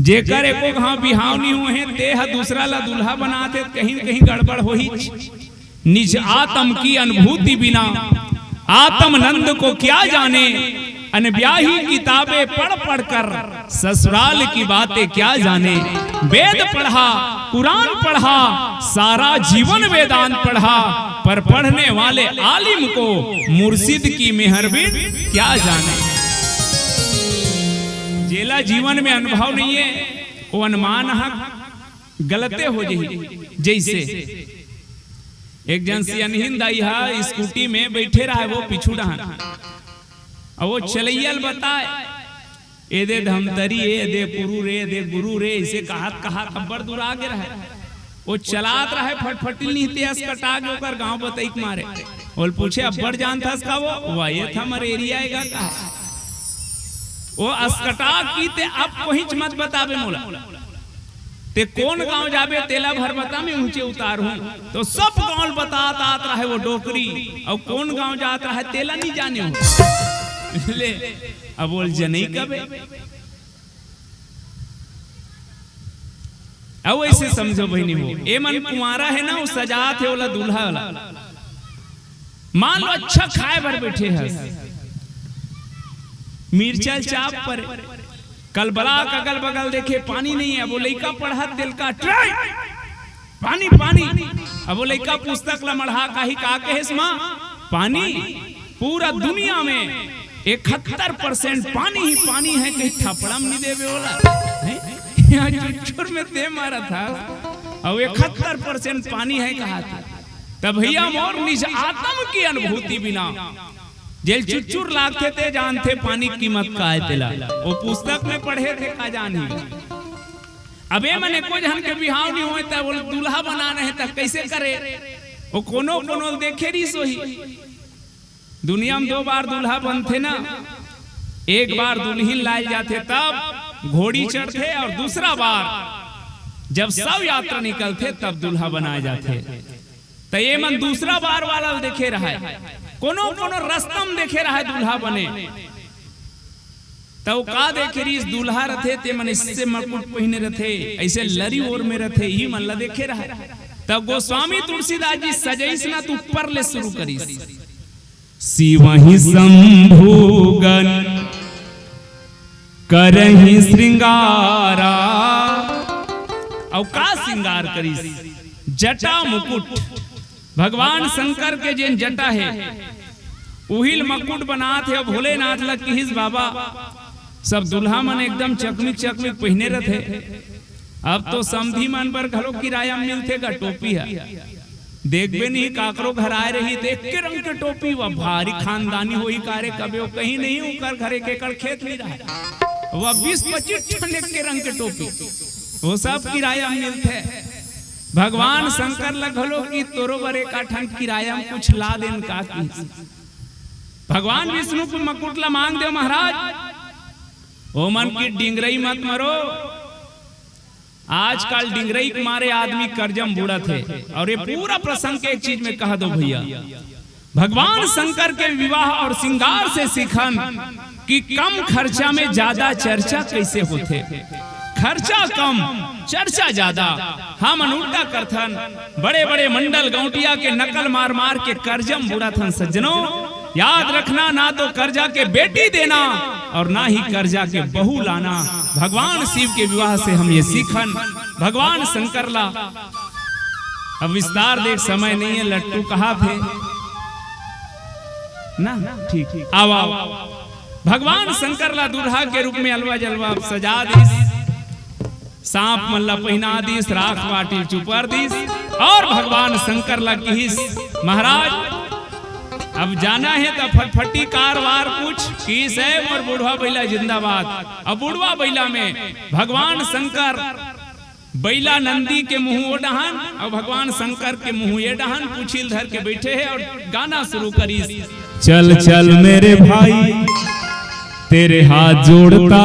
जेकर एको घाव बिहाव नहीं हुए हैं, ते दूसरा ला दूल्हा बनाते, कहीं कहीं गड़बड़ हो ही। निज आत्म की अनुभूति बिना आत्मनंद को क्या जाने, अनब्याही किताबें पढ़ पढ़ कर ससुराल की बातें क्या जाने। वेद पढ़ा, कुरान पढ़ा, सारा जीवन वेदांत पढ़ा, पर पढ़ने वाले आलिम को मुर्शिद की मेहरबानी क्या जाने। जेला जीवन में अनुभव नहीं है, वो अनुमान गलते हो जाए। जैसे एक जन सियानहीन दाई है, स्कूटी में बैठे रहा है, वो पिछू रहा, और वो चलैयल बताए, ए दे धमतरी, ए दे पुरु रे, दे गुरु रे, इसे कहत अब्बर दूर आगे रहा। वो चलात रहे फटफटी नहीं तेज कटा के ओकर गांव बतैक मारे बोल पूछे अब्बर जानता का वो ये था मर एरिया आएगा का वो अस्कटा की ते अब पहुंच मत बतावे मोला ते कौन गांव जाबे तेला भर बता में ऊंचे उतार हूं तो सब गांव बताता आता है वो डोकरी और कौन गांव जाता है तेला नहीं जाने हो ले अब बोल जनई कबे अब ऐसे समझो बहनी हो ए मन कुंवारा है ना वो सजा थे वाला दूल्हा वाला मान लो अच्छा खाए भर बैठे है मिर्चल चाप पर कल बला अगल बगल देखे पानी नहीं है वो लड़का पढ़ा दिल का ट्राई पानी पानी अब वो लड़का पुस्तक ला मढ़ा काही का कहे मां पानी पूरा दुनिया में 71% पानी ही पानी है कहीं थपड़म नहीं देवे वाला चुचुर में दे मारा था और 71% पानी है कहा था तब भैया मोर निज आत्म की अनुभूति बिना जेल चुचुर लागते थे जानते पानी की कीमत का है तेला वो पुस्तक में पढ़े थे का जानी अबे मने कोई जन के बिहाव नहीं होए ता बोल दूल्हा बनाना है ता कैसे करे वो कोनो कोनो देखे री सोही दुनिया में 2 बार दूल्हा बनते ना एक बार दुल्हन लाए जाते तब घोड़ी चढ़ते और दूसरा बार जब सब यात्रा निकलते तब दूल्हा बनाए जाते तो ये मन दूसरा बार वाला देखे रहा है कोनो कोनो रस्तम देखे रहा है दूल्हा बने तो का देखे रही दूल्हा रथे ते मन इससे मकुट पहने रथे ऐसे लरी ओर में रथे ही मन ला देखे रहा तब गोस्वामी तुलसीदास जी सजैस ना तू ऊपर ले शुरू करीस शिवहि शंभुगन करहि श्रृंगारा और का श्रृंगार करीस जटा मुकुट भगवान शंकर के जिन जटा है उहिल मकुट बनात है भोलेनाथ लग की हिस बाबा सब दुल्हा मन एकदम चकमिक चकमिक पहने रथे अब तो समधी मन पर घरो किराया मिलते का टोपी है देखबे नहीं काकरो घर आए रही देख के रंग के टोपी वह भारी खानदानी होई कारे कबे वो कहीं नहीं उकर घरे के कर खेत नहीं रहा वह 20-25 टन के रंग के टोपी वो सब किराया मिलते भगवान शंकर लगलो की तोरो बरे का ठन किराया में कुछ ला देन का की भगवान विष्णु को मकुट ला मांग दे महाराज ओ मन की डिंगरई मत मरो आजकल डिंगरई के मारे आदमी करजम बूढ़ा थे और ये पूरा प्रसंग के एक चीज में कह दो भैया भगवान शंकर के विवाह और श्रृंगार से सीखन कि कम खर्चा में ज्यादा चर्चा कैसे होते खर्चा कम चर्चा ज्यादा हम उल्टा करथन बड़े बड़े मंडल गौटिया के नकल मार मार के करजम बुरा थन सज्जनों याद रखना ना तो कर्जा के बेटी देना और ना ही कर्जा के बहू लाना भगवान शिव के विवाह से हम ये सीखन भगवान शंकर ला अब विस्तार देख समय नहीं है लट्टू कहा थे ना ठीक आओ भगवान शंकर ला दूल्हा के रूप में अलवा जलवा सजा दी सांप मल्ला पहना दी राख बाटी चुपर दी और भगवान शंकर ला की महाराज अब जाना है तो फटफटी कारवार कुछ किस है और बुढ़वा बैला जिंदाबाद अब बुढ़वा बैला में भगवान शंकर बैला नंदी के मुंह डहान और भगवान शंकर के मुंह ये डहान पूछिल धर के बैठे हैं और गाना शुरू करी चल चल मेरे भाई तेरे हाथ जोड़ता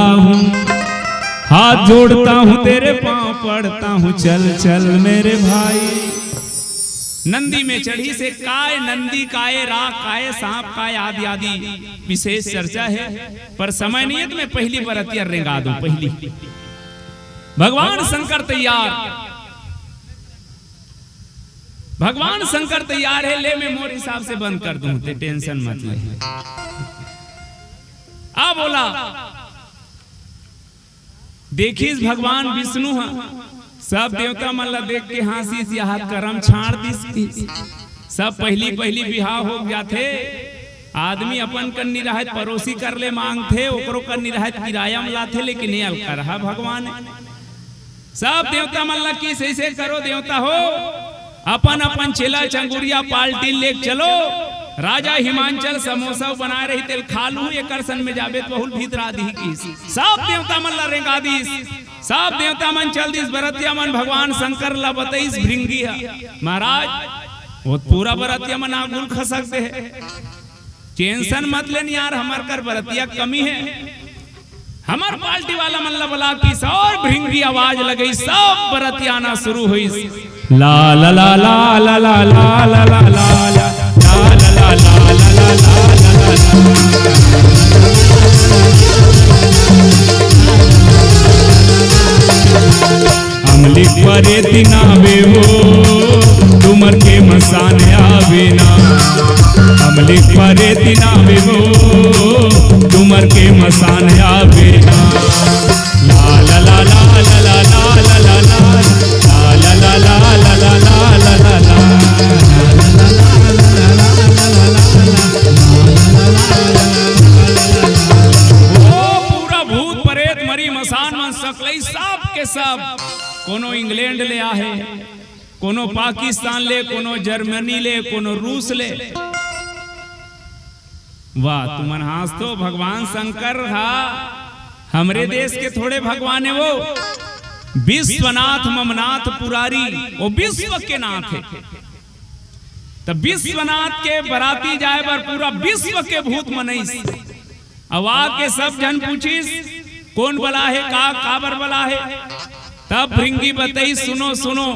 हूँ तेरे पांव पड़ता हूँ चल चल मेरे भाई नंदी में चढ़ी से काय नंदी काय राख काय सांप काय आदि आदि विशेष चर्चा है पर समय नहीं है तो मैं पहली बरतिया रेंगा दूं पहली भगवान शंकर तैयार है ले मैं मोर हिसाब से बंद कर दूं ते टेंशन मत ले आ बोला देखिस भगवान विष्णु सब देवता मन ला देख के हंसी से हाथ करम छाड़ दी सब पहली बिहाव हो जाते आदमी अपन कर निराहत पड़ोसी कर ले मांगते ओकरो कर निराहत किराया में लाते लेकिन ये अलका रहा भगवान सब देवता मन ला किस ऐसे करो देवता हो अपन अपन चेला चंगुरिया पाल्टी ले चलो राजा हिमांचल समोसा बना रही तेल खा लू एक सन में जाबे तो बहुत भीतर आदि की सब देवता मन ला रेंगा दी सब देवता मन चल दिस बरतिया मन भगवान शंकर ला बतईस भृंगी महाराज वो पूरा बरतिया मन आगुल खसक दे टेंशन मत लेन यार हमार कर बरतिया कमी है हमार पार्टी वाला मन ला बोला कि और भृंगी आवाज लगई सब बरतिया आना शुरू हुई ला ला ला ला ला ला ला ला ला ला ला अमली परे दिनावे हो तुमर के मसान आवे ना अमली परे दिनावे हो तुमर के मसान आवे ना ला ला ला ला ला ला ला ला ला ला ला ला ला ला ला ला ला ला सब के सब कोनो इंग्लैंड ले आहे कोनो पाकिस्तान ले कोनो जर्मनी ले कोनो रूस ले वाह तुमन हास तो भगवान शंकर हा हमरे देश के थोड़े भगवान है वो विश्वनाथ ममनाथ पुरारी वो विश्व के नाथ है तो विश्वनाथ के बराती जाए पर पूरा विश्व के भूत मनईस अब आके सब जन पूछिस कौन बला है का काबर बला है तब भृंगी बताई सुनो सुनो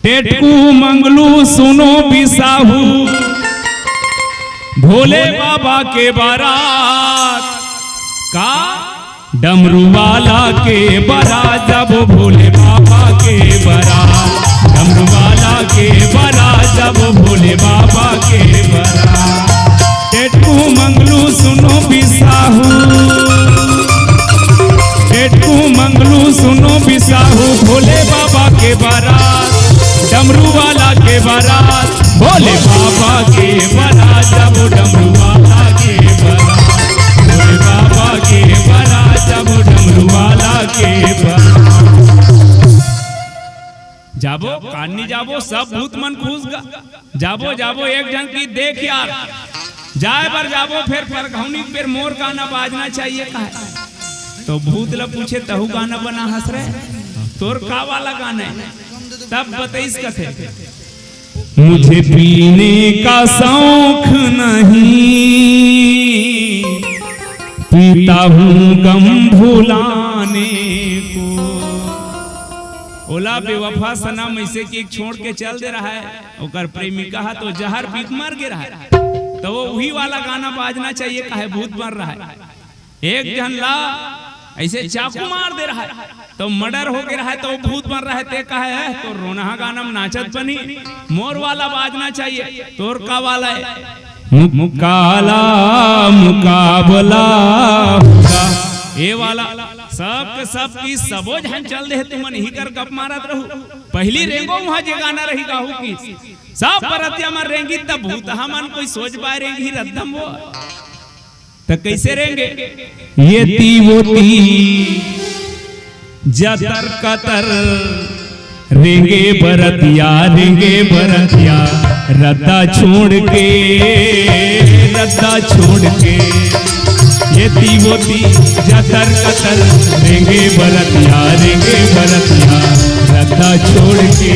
टेटकू मंगलू सुनो बिसाहू भोले बाबा के बारात का डमरू वाला के बारात जब भोले बाबा के बारात डमरू वाला के बारात जब भोले बाबा के बारात टेटकू मंगलू सुनो बिसाहू टेटकू मंगलू सुनो बिसाहू भोले बाबा के बारात डमरू वाला के बारात भोले बाबा के बारात जब डमरू वाला के बारात भोले बाबा के बारात जब डमरू वाला के बारात जाबो कान्नी जाबो सब भूत मन खुश गा जाबो जाबो एक जन की देख यार जाए पर जाबो फिर परघौनी फिर मोर गाना बाजना चाहिए कहा तो भूत ला पूछे तहु गाना बना हंस रहे तोर का वाला गाना है तब बताइस कथे मुझे पीने का शौक नहीं पीता हूँ गम भुलाने को ओला बेवफा सनम ऐसे कि एक छोड़ के चल दे रहा है ओकर प्रेमिका है तो जहर पीक मर गे रहा है तो वो वही वाला गाना बाजना चाहिए काहे भूत मर रहा है एक जन ला ऐसे चाकू मार दे रहा है तो मर्डर हो गया है तो भूत मर रहा है ते कहा है तो रोना गाना में नाचत बनी मोर वाला बाजना चाहिए तोर का वाला है मुकाला मुकाबला ये वाला सब के सब की सबो जन चल दे तुमन ही कर गप मारत रहू पहली रेंगो वहां जे गाना रही गाहू की सब परतिया में रेंगी तब भूत हमन कोई सोच पाए रेंगी रद्दम वो तो कैसे रहेंगे ये ती वो ती जतर कतर रेंगे बरतिया रद्दा छोड़ के ये ती वो ती जतर कतर रेंगे बरतिया रद्दा छोड़ के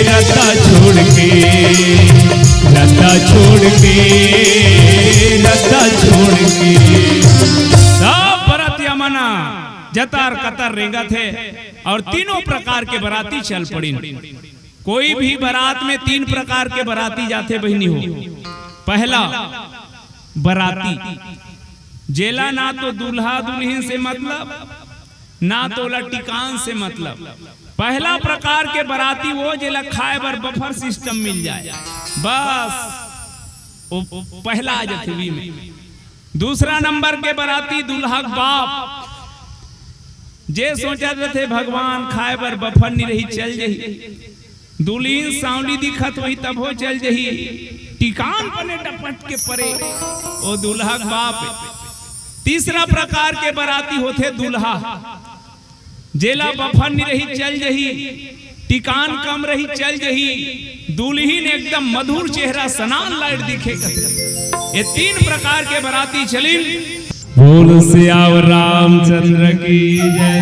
रद्दा छोड़ के रद्दा छोड़ के रद्दा छोड़ के सब बरातिया मना जतर कतर रेंगा थे और तीनों प्रकार के बराती चल पड़ी कोई भी बारात में तीन प्रकार के बराती जाते बहनी हो पहला बराती जेला ना तो दूल्हा दुल्हन से मतलब ना तो लटिकान से मतलब पहला प्रकार के बराती वो जेला खाए बर बफर सिस्टम मिल जाए बस वो पहला आ जाते में दूसरा नंबर के बराती दुल्हा बाप जे सोचा थे भगवान खाए बर बफर नहीं रही चल जही दुल्हन सांवली दिखत वही तब हो चल जही टिकान बने टपट के परे ओ दुल्हा बाप। तीसरा प्रकार के बराती होते दुल्हा जेला बफर नहीं रही चल जही टिकान कम रही चल जही दुल्हन एकदम मधुर चेहरा सनान लाइट दिखे। ये तीन प्रकार के बराती चली बोल सियावर रामचंद्र की जय।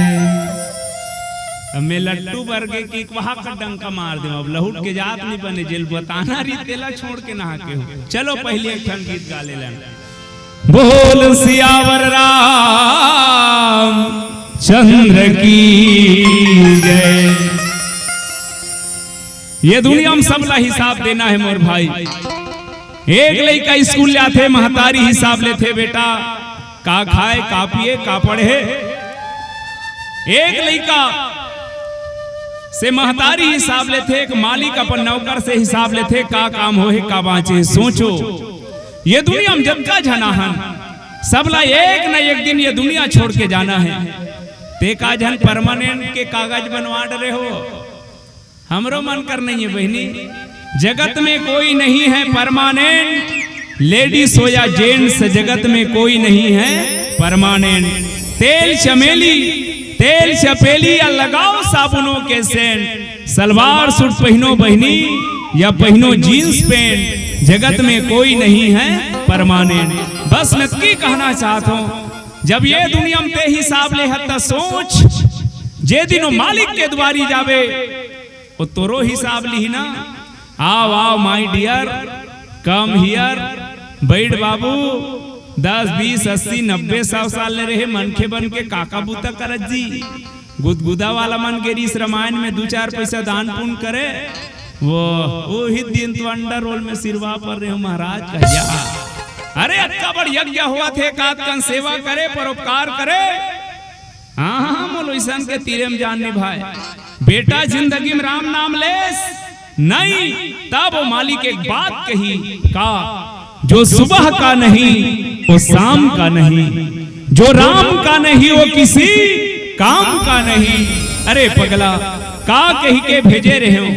मैं लट्टू बरगे की वहां का डंका मार दे, अब लहुट के जात नहीं बने जेल बताना री तेला छोड़ के नहा के हो। चलो पहले एक ठन गीत गा ले लें। बोल सियावर राम चंद्र की जय। ये दुनिया में सबला हिसाब देना है मोर भाई। एक लड़का स्कूल जाते महतारी हिसाब लेते बेटा का खाए का पिए का पढ़े। एक लड़का से महतारी हिसाब लेते, एक मालिक अपन नौकर से हिसाब लेते का काम हो का बाँचे। सोचो ये दुनिया में जब का जनाहन सबला एक न एक दिन ये दुनिया छोड़ के जाना है। ते का जन परमानेंट के कागज बनवा डरे हो, हमरो मन कर नहीं है बहनी। जगत में कोई नहीं है परमानेंट, लेडीज हो या जेंट्स जगत में कोई नहीं है परमानेंट। तेल चमेली तेल चपेली या लगाओ साबुनों के सेंट, सलवार सूट पहनो बहनी या पहनो जीन्स पैंट, जगत में कोई नहीं है परमानेंट। बस मैं की कहना चाहता हूं जब ये दुनिया में ते हिसाब ले हत्ता सोच जे दिनों मालिक के द्वारी जावे वो तोरो हिसाब ली ना। आओ आओ माय डियर कम हियर, बैठ बाबू 10 20 80 90 100 साल ले रहे मनखे बन के काका बूता करत जी। गुदगुदा वाला मन के रीस रामायण में 2-4 पैसा दान पुण्य करे, वो ही दिन तो अंडर रोल में सिरवा पर रहे हो महाराज कहिया। अरे अक्का बड़ यज्ञ हुआ थे कातकन सेवा करे परोपकार करे। हाँ मोलो ईसान के तीरे में जान निभाए। बेटा जिंदगी में राम नाम लेस नहीं, तब वो मालिक एक बात कही का जो सुबह का नहीं वो शाम का नहीं, जो राम का नहीं वो किसी काम का नहीं। अरे पगला का कही के भेजे रहे हो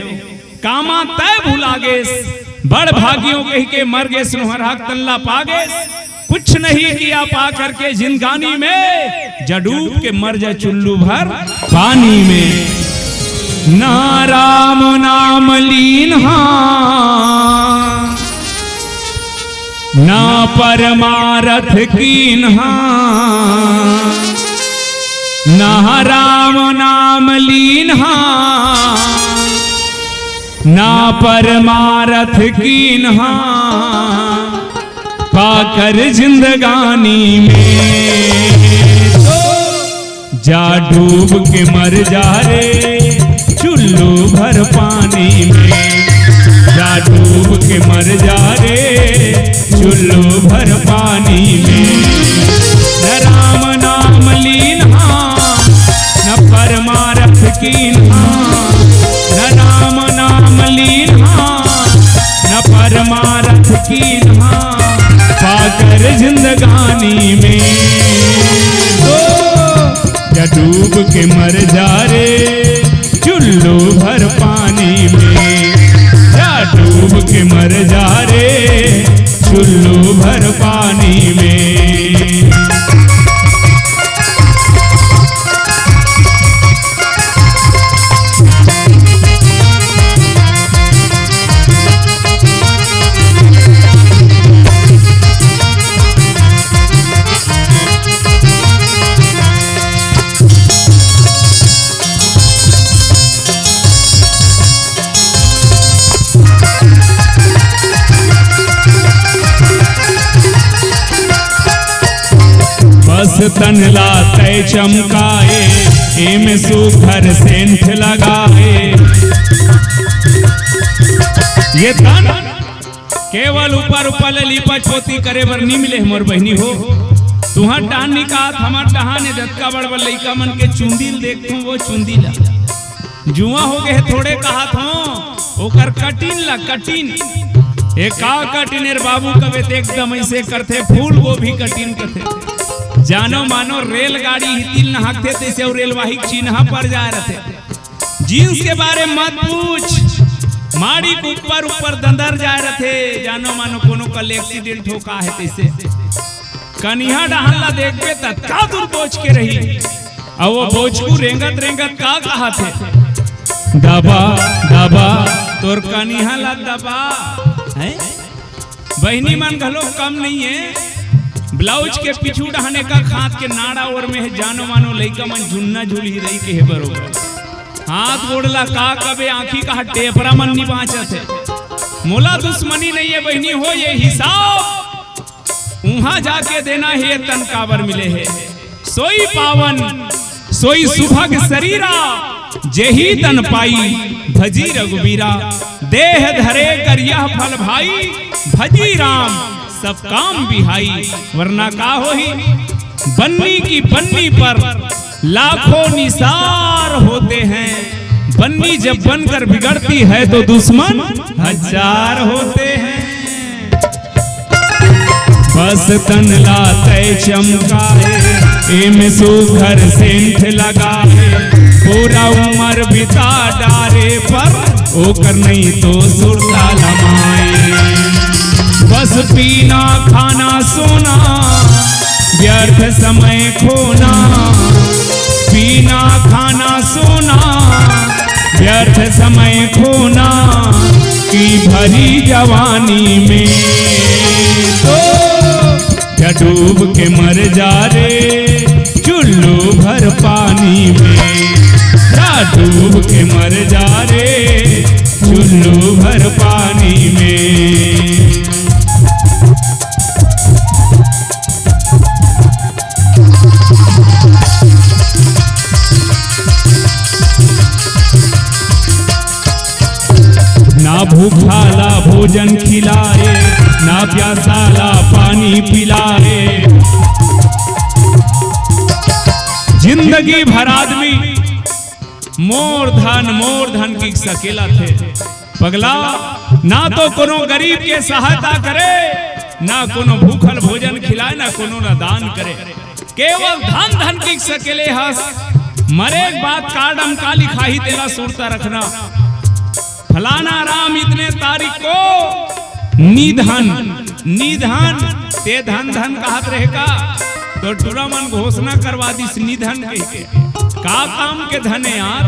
कामा तय भुला गेस, बड़ भागियों कही के मर गे सुहर हक तल्ला पागे। कुछ नहीं किया पा करके जिंदगानी में, जडूब के मर जा चुल्लू भर पानी में। ना राम नाम लीन ना परमारथ कीन, ना राम नाम लीन ना परमारथ कीन, पाकर जिंदगानी में तो जा डूब के मर जा रे चुल्लू भर पानी में। जा डूब के मर जा रे चुल्लू भर पानी में। न राम नाम लीन न परमारथ कीन, न राम नाम लीन न परमारथ कीन, पाकर जिंदगानी में तो जा डूब के मर जा रे चुल्लू भर पानी में। जा डूब के मर जा रे चुल्लू भर पानी में। तन लाते चमकाए एम सुघर सेंठ लगाए। ये तन केवल ऊपर ऊपर लिपट पोती करे बर नहीं मिले मोर बहनी हो। तुहर डान निकात हमार डहाने दत्का बड़ बड़ लइका मन के चुंदील देखतू वो चुंदीला जुआ हो गए थोड़े कहत हो ओकर कटिन ला कटिन एक का कटिनेर बाबू कबे ते एकदम ऐसे करते फूल गोभी कटिन करते। जानो मानो रेलगाड़ी हितिल नहाते तैसे और रेलवाहिक चिन्ह पर जा रहे थे। जींस के बारे मत पूछ, माड़ी के ऊपर ऊपर दंदर जा रहे थे। जानो मानो कोनो कल एक्सीडेंट हो का है तैसे कनिहा डहला देखबे त का दूर बोझ के रही और वो बोझ को रेंगत रेंगत का कहा थे दबा दबा तोर कनिहा ला दबा है। बहनी मन घलो कम नहीं है, ब्लाउज के पीछू डहाने का खात के नाड़ा और में है जानो मानो लइका मन झुन्ना झुली रही के है बरोबर हाथ गोड़ला का कबे आंखी का टेपरा मन नहीं बाँचत है। मोला दुश्मनी नहीं है बहनी हो ये हिसाब वहां जाके देना है तन काबर मिले है। सोई पावन सोई सुभग शरीरा जेही तन पाई भजी रघुबीरा देह धरे कर यह फल भाई भजी राम सब काम बिहाई वरना का होही। बन्नी की बन्नी पर लाखों निसार होते हैं बन्नी जब बनकर बिगड़ती है तो दुश्मन हजार होते हैं। बस तन लाते चमकाए एम सुघर सेंठ लगाए पूरा उम्र बिता डारे पर ओकर नहीं तो सुरता लमाए। बस पीना खाना सोना व्यर्थ समय खोना पीना खाना सोना व्यर्थ समय खोना की भरी जवानी में तो क्या डूब के मर जा रे चुल्लू भर पानी में क्या डूब के मर जा रे चुल्लू भर पानी में। ना भूखाला भोजन खिलाए ना प्यासाला पानी पिलाए। जिंदगी भर आदमी मोर धन की सकेला थे पगला ना तो कोनो गरीब के सहायता करे ना कोनो भूखल भोजन खिलाए ना कोनो ना दान करे केवल धन की सकेले हस मरे बात काडम का लिखा ही तेरा सुरता रखना। फलाना राम इतने तारीख को निधन ते धन कहत रहेगा तो टूरा मन घोषणा करवा दी निधन के का काम के धन है यार।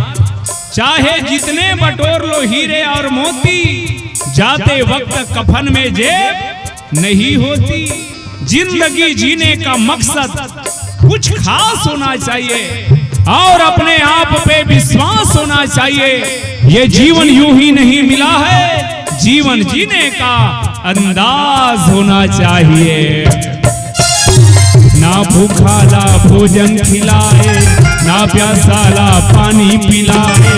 चाहे जितने बटोर लो हीरे और मोती जाते वक्त कफन में जेब नहीं होती। जिंदगी जीने का मकसद कुछ खास होना चाहिए और अपने आप पे विश्वास होना चाहिए। ये जीवन यूं ही नहीं मिला है जीवन जीने का अंदाज होना चाहिए। ना भूखाला भोजन खिलाए ना प्यासाला पानी पिलाए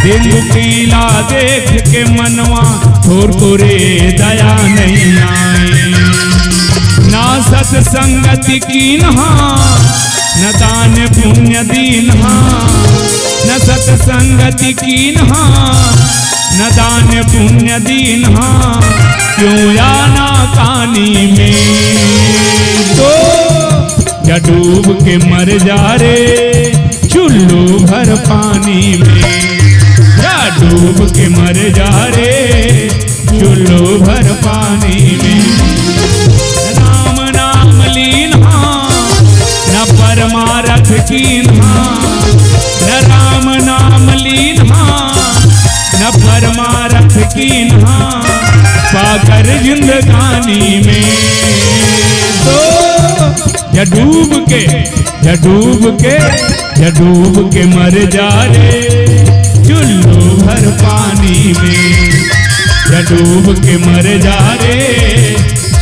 दिन दुखीला देख के मनवा थोर थोरे दया नहीं आए। ना सत्संगति कीन्हा न दान पुण्य दीन्हा न सत्संगति कीन्हा न दान पुण्य दीन्हा क्यों आना कानी में तो या डूब के मर जा रे चुल्लू भर पानी में या डूब के मर जा रे चुल्लू भर पानी में। राम नाम लीन्हा न परमारथ कीन्हा न राम नाम लीन्हा न परमारथ कीन्हा पाकर जिंदगानी में तो या डूब के मर जा रे चुल्लू भर पानी में या डूब के मर जा रे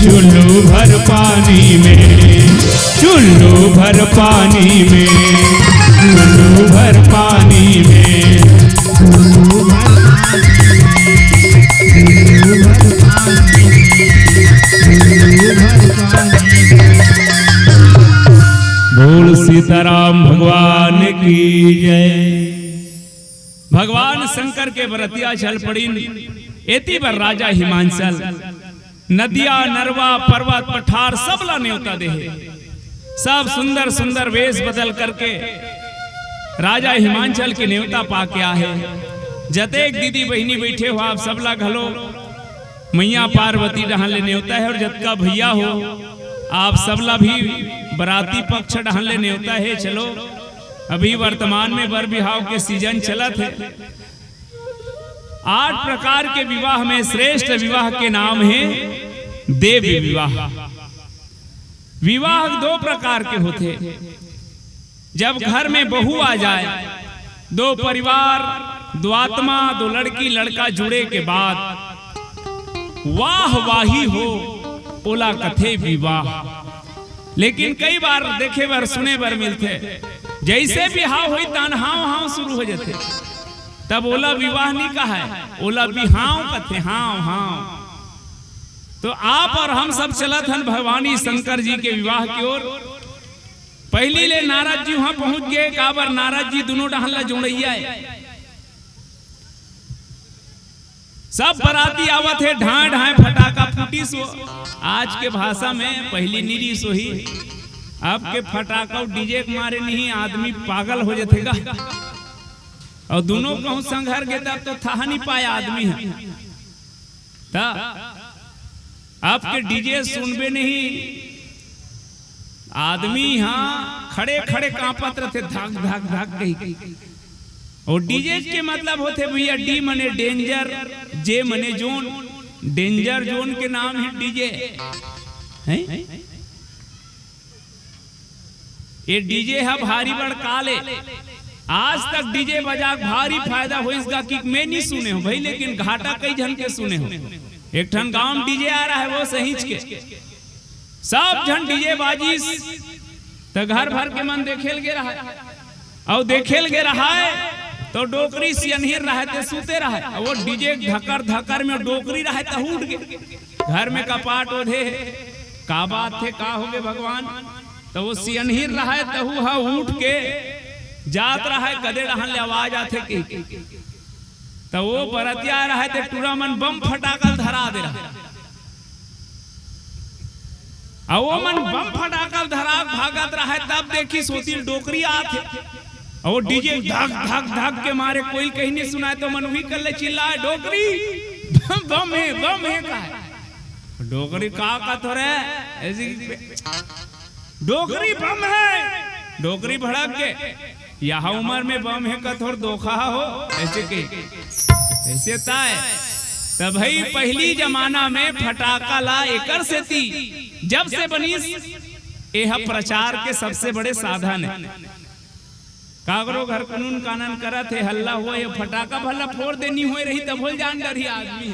चुल्लू भर पानी में चुल्लू भर पानी में चुल्लू भर पानी में चुल्लू भर बोल सीताराम भगवान की जय। भगवान शंकर के व्रतिया चल पड़ी एती पर राजा हिमांचल नदिया नरवा पर्वत पठार सब ला न्योता दे सब सुंदर सुंदर वेश बदल करके राजा हिमांचल के न्योता पाके आहे। जतेक दीदी बहनी बैठे हो आप सब ला घलो मैया पार्वती डहान ले न्योता है और जतका भैया हो आप सबला भी बराती पक्ष डहान ले न्योता है। चलो अभी वर्तमान में वर विवाह के सीजन चलत है। 8 प्रकार के विवाह में श्रेष्ठ विवाह के नाम है देव विवाह। विवाह दो प्रकार के होते। जब घर में बहू आ जाए, दो परिवार, दो आत्मा, दो लड़की लड़का जुड़े के बाद वाह वाही हो, ओला कथे विवाह। लेकिन कई बार देखे बार सुने बार मिलते, जैसे बिहाव हुई तन हाव हाव शुरू हो जाते, तब ओला विवाह नहीं कहा है, ओला बिहाव कथे हाव हाव। तो आप और हम सब चलत हन भवानी शंकर जी के विवाह की ओर। पहली ले नारद जी वहां पहुंच गए, काबर नारद जी दोनों डहन ला जोड़ैया है। सब बराती आवत है, ढाए ढाए फटाका फूटी सो। आज के भाषा में पहली निरी सोही, अब के फटाका डीजे के मारे नहीं आदमी पागल हो जातेगा। और दोनों कहूं संघर के तब तो था नहीं पाया आदमी है। आपके डीजे सुनबे नहीं, आदमी यहाँ खड़े खड़े कांपत रहते, धक धक धक कही। और डीजे के मतलब होते भैया, डी मने डेंजर, जे मने जोन। डेंजर जोन के नाम है डीजे है। ये डीजे है भारी बड़ काले। आज तक डीजे बजा भारी फायदा हो इसका कि मैं नहीं सुने हो भाई, लेकिन घाटा कई जन के सुने हो। एक ठन गांव डीजे आ रहा है, वो सहीच के सब जन डीजे बाजी तो घर भर के मन देखेल गे रहा है। और देखेल गे रहा है तो डोकरी सियनहिर रहे थे, सूते रहे। वो डीजे धकर धकर में डोकरी रहे तो उठ गए। घर में कपाट ओढ़े, का बात थे, का हो गए भगवान। तो वो सियनहिर रहे तो उठ के जात रहा है, कदे रहन ले आवाज आते के। तो वो बरतिया रहे थे, टूरा मन बम फटाकल धरा दे रहा। और वो मन बम फटाकल धरा भागत रहा है, तब देखी सोती डोकरी आते। और डीजे धक धक धक के मारे कोई कहीं नहीं सुनाए, तो मन वही कर ले चिल्लाए, डोकरी बम है का है। डोकरी का थोड़े ऐसी डोकरी बम है। डोकरी भड़क के यहाँ उम्र में बम है का थोड़ धोखा हो, ऐसे के ऐसे ताए। तब भाई पहली जमाना में फटाका ला एकर से थी, जब से बनी यह प्रचार के सबसे बड़े साधन है। कागरो घर कानून कानन करा थे, हल्ला हुआ ये फटाका भला फोड़ देनी हो रही तब भूल जान डरी आदमी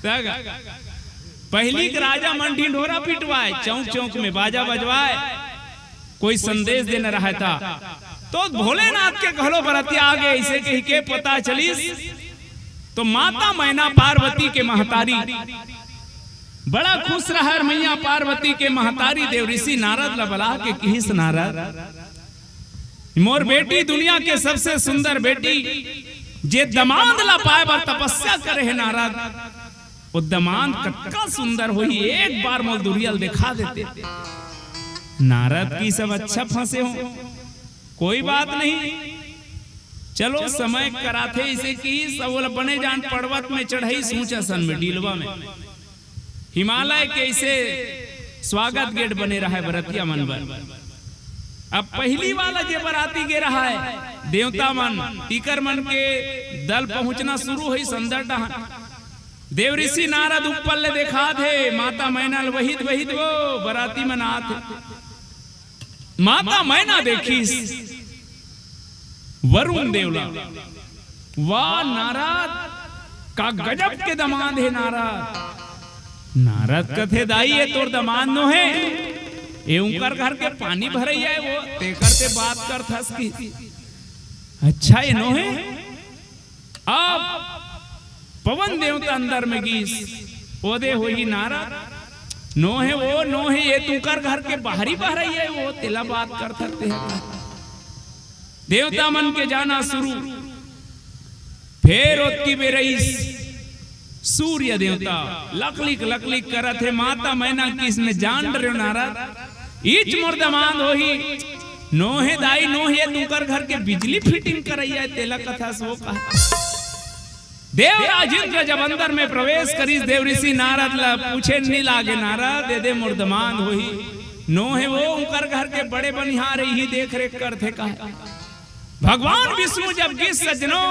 है। पहली राजा मन ढिंढोरा पिटवाए, चौक चौक में बाजा बजवाए, कोई संदेश देना रहा था। तो भोलेनाथ के घरों बरतिया आगे इसे कही के पता चली। तो माता मैना पार्वती के महतारी बड़ा खुश रहा। मैया पार्वती के महतारी देव ऋषि नारद ला बला के किस नारद, मोर बेटी दुनिया के सबसे सुंदर बेटी जे दमाद ला पाए बार तपस्या करे है नारद, वो दमाद कक्का सुंदर हुई, एक बार मोल दुरियल दिखा देते। नारद की सब अच्छा फंसे हो, कोई बात नहीं, चलो समय कराथे इसे की। सब बने जान पर्वत में चढ़ाई सूचासन में डीलवा में हिमालय के इसे स्वागत गेट बने रहा है बरतिया मन पर। अब पहली वाला जे बराती गे रहा है, देवता मन टीकर मन के दल पहुंचना शुरू हुई संदर डहन। देव ऋषि नारद ऊपर ले देखा थे, माता मैना वहीद वहीद वो बराती मन आते। माता मैना देखी वरुण देवला, वाह नारद का गजब के दमाद है। नारद कथे दाई है तोर दमाद नो है, ये उनकर घर के पानी भरई है, वो तेकर से बात कर थस की। अच्छा ये नो है। अब पवन देवता अंदर में गीस ओदे होई नारद नो है, वो नो है, ये तुकर घर के बाहरी भरई है, वो तेला बात कर थकते हैं। देवता मन के जाना शुरू। फिर ओतकी बेरईस सूर्य देवता लकलिक लकलिक करत है। माता मैना किस में जान रहे नारद इच मुर्दमान होही नो है दाई नो है तुकर घर के बिजली फिटिंग करैया तेला कथा सो का। देवराज इंद्र जब अंदर में प्रवेश करीस, देव ऋषि नारद ला पूछे नहीं लागे, नारद दे दे मुर्दमान होही नो है, वो उनकर घर के बड़े बनिहार ही देख रेख करते का। भगवान विष्णु जब किस सजनो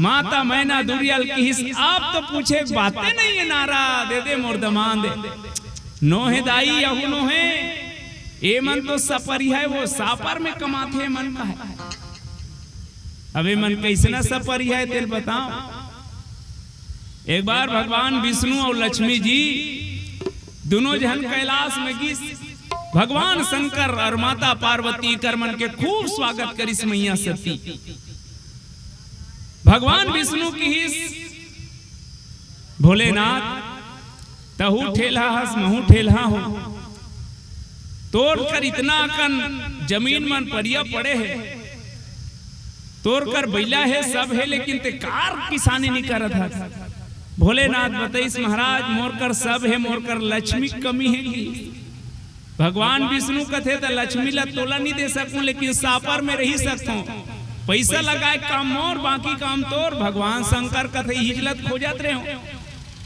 माता मैना दुरियल की, आप तो पूछे बातें नहीं है नारा, दे दे मुर्दमान दे। नोहे दाई यहू नोहे ए मन तो सपरी है, वो सापर में कमाथे मन का है। अबे मन कैसना सपरी है तेल बताओ। एक बार भगवान विष्णु और लक्ष्मी जी दोनों जन कैलाश में गिस। भगवान शंकर और माता पार्वती करमन के खूब स्वागत करिस मैया सती। भगवान विष्णु की भोलेनाथ तहु ठेला हस महू ठेला हो, तोड़ कर इतना कन जमीन मन परिया पड़े है, तोड़ कर बैला है सब है, लेकिन ते कार किसानी नहीं कर रहा था। भोलेनाथ बताइस महाराज मोर कर सब है, मोर कर लक्ष्मी कमी है कि भगवान विष्णु कथे तो लक्ष्मी ला तोला नहीं दे सकूं, लेकिन सापर में रही सकूं। पैसा लगाए काम मोर बाकी काम तोर। भगवान शंकर कथे हिजलत खोजत रहे हो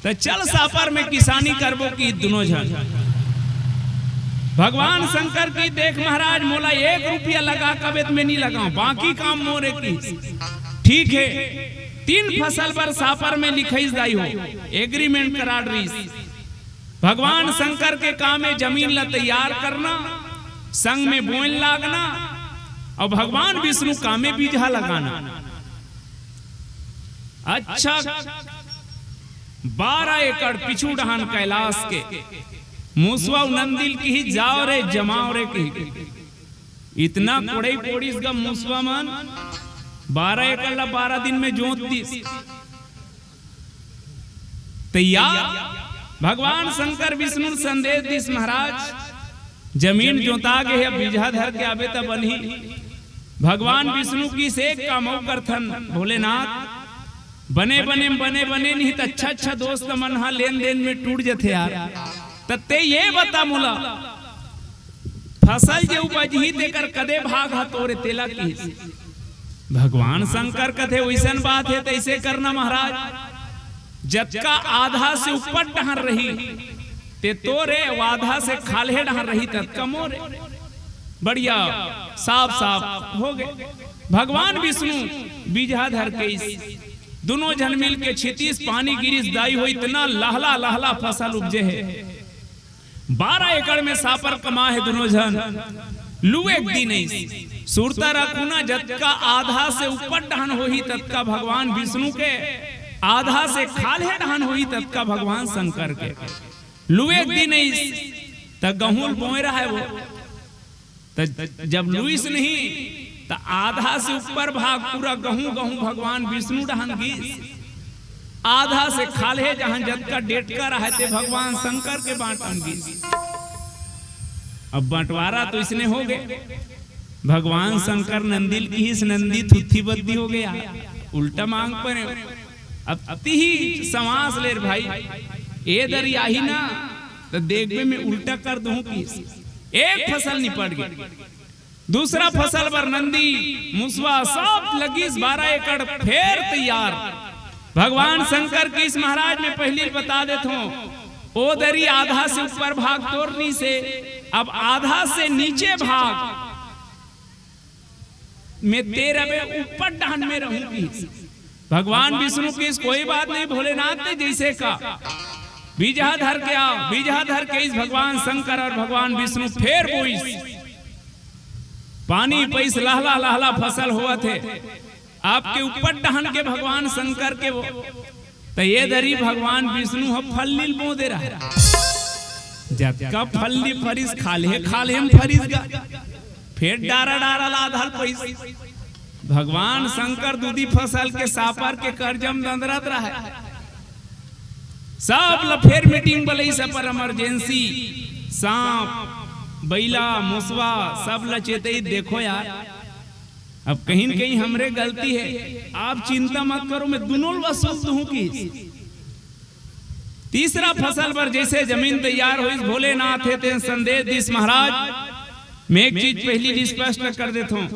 तो चल सापर में किसानी करबो की दोनों जन। भगवान शंकर की देख महाराज मोला 1 रुपया लगा कबेत में नहीं लगाऊं, बाकी काम मोरे की। ठीक है 3 फसल पर सापर में लिखाइस दाई हो, एग्रीमेंट करा रहीस। भगवान शंकर के काम में जमीन ला तैयार करना, संग में बोन लागना, और भगवान विष्णु काम में बीजा लगाना। अच्छा 12 एकड़ पिछू डहान कैलाश के मूसवा नंदिल की ही जाओ रे जमाओ रे की इतना कोड़े कोड़ीस का मूसवा मन 12 एकड़ ला 12 दिन में जोत दी तैयार। भगवान शंकर विष्णु संदेश दिस महाराज जमीन जोता गे है, बीजा धर के आबे तब बनी। भगवान विष्णु की से कामो करथन भोलेनाथ बने बने बने बने नहीं तो अच्छा दोस्त मन हा लेन देन में टूट जथे यार। तते ये बता मुला फसल जो उपजही तेकर कदे भाग हा तोरे तेला की। भगवान शंकर कथे वैसन बात है तैसे करना महाराज। जतका आधा से ऊपर डहर रही ते तोरे, आधा से खाले डहर रही तत्का मोरे। बढ़िया साफ साफ हो गए। भगवान विष्णु बीजा धर के दोनों जन मिल के छितीस पानी गिरिस दाई हो, इतना लहला लहला फसल उपजे है। 12 एकड़ में सापर कमा है दोनों जन। लू एक दिन सुरता रखूना जतका आधा से ऊपर डहन हो ही तत्का भगवान विष्णु के, आधा से खाले डहन हो ही तत्का भगवान शंकर के। लू एक दिन तक गहूं बोए रहा है वो, जब लुइस नहीं तो आधा से ऊपर भाग पूरा गहूं भगवान विष्णु डहन गीस, आधा से खाले जहां जतका डेटका रहे थे भगवान शंकर के बांटन गीस। अब बंटवारा तो इसने हो गए। भगवान शंकर नंदिल की ही नंदी थुथी बद्दी हो गया, उल्टा मांग पर। अब अति ही समास ले भाई ए दरिया ही ना तो देखबे में उल्टा कर दूं की। एक फसल निपट गई, दूसरा फसल पर नंदी मुसवा सब लगी 12 एकड़ फेर तैयार। भगवान शंकर की इस महाराज में पहले बता देता हूं ओ दरी आधा से ऊपर भाग तोड़नी से अब आधा से नीचे भाग मैं तेरे में ऊपर डहन में रहूंगी। भगवान विष्णु की कोई बात नहीं, भोलेनाथ ने जैसे का बीजा धर के आओ, बीजा धर के इस भगवान शंकर और भगवान विष्णु फेर बोइस पानी पैस लहला लहला फसल हुआ थे आपके ऊपर डहन के भगवान शंकर के वो तो ये दरी भगवान विष्णु हम फल नील बो दे रहा है। जब का फल नी फरिस खाले हम फरिस गा फिर डारा डारा लाधल पैस। भगवान शंकर दूधी फसल के सापर के करजम दंदरत रहा है। सब लफेर मीटिंग बलई सब पर इमरजेंसी सांप बैला मुसवा सब लचेते देखो यार अब कहीं न कहीं हमरे गलती है, आप चिंता मत करो मैं दोनों वसूल दूं की। तीसरा फसल पर जैसे जमीन तैयार हुई भोलेनाथ है संदेश दिस महाराज मैं एक चीज पहली स्पष्ट कर देता हूं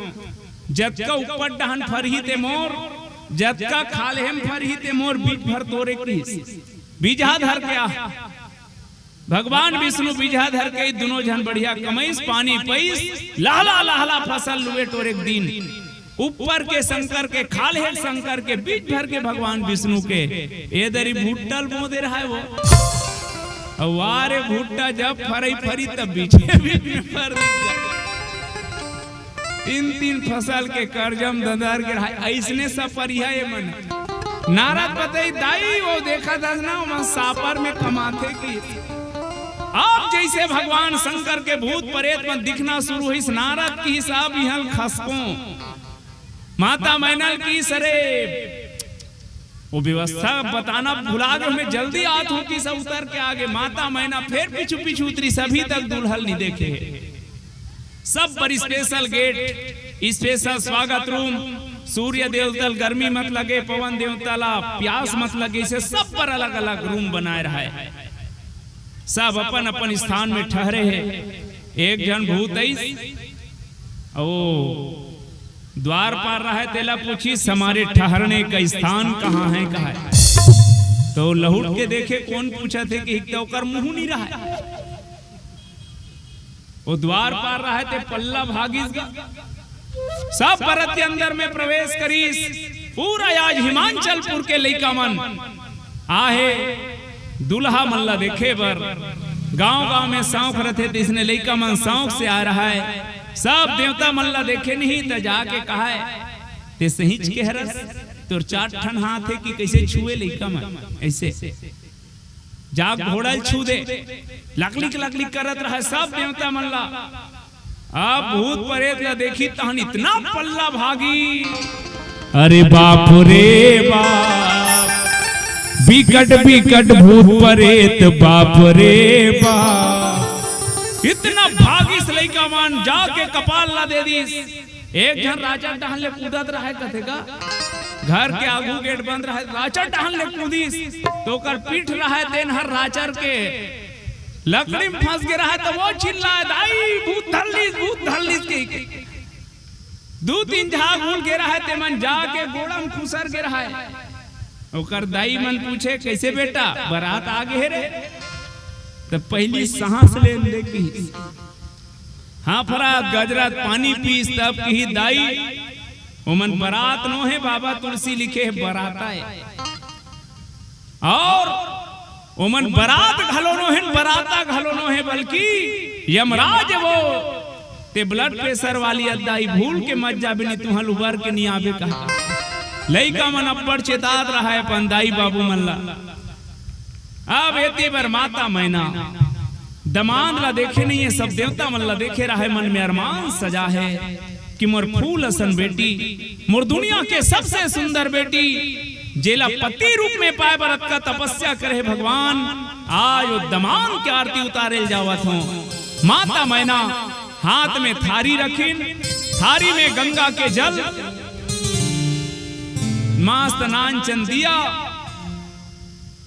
जतका ऊपर डहन फरही ते मोर जतका खाले हम फरही ते मोर बीच भर तोरे की बीजा धर क्या भगवान विष्णु बीजा धर के दोनों जन बढ़िया कमैस पानी पैस लाला लाला फसल लुए टोर एक दिन ऊपर के शंकर के खाल है शंकर के बीच भर के भगवान विष्णु के ये दरी भूटल बो दे रहा है वो वारे भुट्टा जब फरई फरी तब बीचे बीच में फर तीन फसल के करजम दंदर के ऐसने सब परिया ये मन नारद बताई दाई वो देखा था ना वहां सापर में कमाथे की अब जैसे भगवान शंकर के भूत प्रेत में दिखना शुरू हुई नारद की हिसाब यहाँ खसको माता मैनल की सरे वो व्यवस्था बताना भुला गए हमें जल्दी आत हो कि सब उतर के आगे माता मैना फिर पीछू पीछू उतरी सभी तक दुल्हन नहीं देखे सब पर स्पेशल गेट स्पेशल स्वागत रूम सूर्य देवता गर्मी मत लगे पवन देवता प्यास मत लगे इसे सब पर अलग अलग रूम बनाए रहा है सब अपन अपन स्थान में ठहरे हैं एक जन भूत ओ द्वार पार रहा है तेला पूछी हमारे ठहरने का स्थान कहाँ है कहा है तो लहुट के देखे कौन पूछा थे कि कर मुंह नहीं रहा है वो द्वार पार रहा है ते पल्ला भागिस सब परत के अंदर में प्रवेश करीस पूरा आज हिमाचलपुर के लइका मन आहे दुल्हा मल्ला देखे बर गांव गांव में शौक रहते थे इसने लइका मन शौक से आ रहा है सब देवता मल्ला देखे नहीं तो जाके कहा है ते सहीच के हरस तोर चार ठन हाथ है कि कैसे छुए लइका मन ऐसे जाग घोड़ल छू दे लकलिक लकलिक करत रहा सब देवता मल्ला अब भूत प्रेत ला देखी तहन इतना पल्ला भागी अरे बाप रे बाप बिकट बिकट भूत प्रेत बाप रे बाप इतना भागिस लइका मान जाके कपाल ला दे दीस एक जन राजा टहल ले कूदत रहा है कथे का घर के आगू गेट बंद रहा है राजा टहल ले कूदीस तो कर पीठ रहा है देन हर राचर के लकड़ी में फंस गया है तो वो चिल्लाए दाई भूत धरलीस के दो तीन झाग उल गिरा है ते मन जाके गोड़म खुसर गिरा है ओकर दाई मन पूछे कैसे बेटा बारात आगे रे तो पहली सांस ले की हाँ फरात गजरात पानी पीस तब की दाई ओमन बारात नो है बाबा तुलसी लिखे है बराता है और ओमन बरात घलोनो है बराता घलोनो है बल्कि यमराज वो ते ब्लड प्रेशर वाली अद्दाई भूल के मत जा बिनी तुहल उबर के नहीं आवे कहा लइका मन अब्बड़ चेतात रहा है पंदाई बाबू मल्ला अब एती बर माता मैना दमाद ला देखे नहीं है सब देवता मल्ला देखे रहा है मन में अरमान सजा है कि मोर फूल असन बेटी मोर दुनिया के सबसे सुंदर बेटी जेला पति रूप में पाए बरत का तपस्या करे भगवान आज दमान के आरती उतारे जावत हो माता मैना हाथ में थारी रखीन थारी में गंगा के जल मास्त नानचन दिया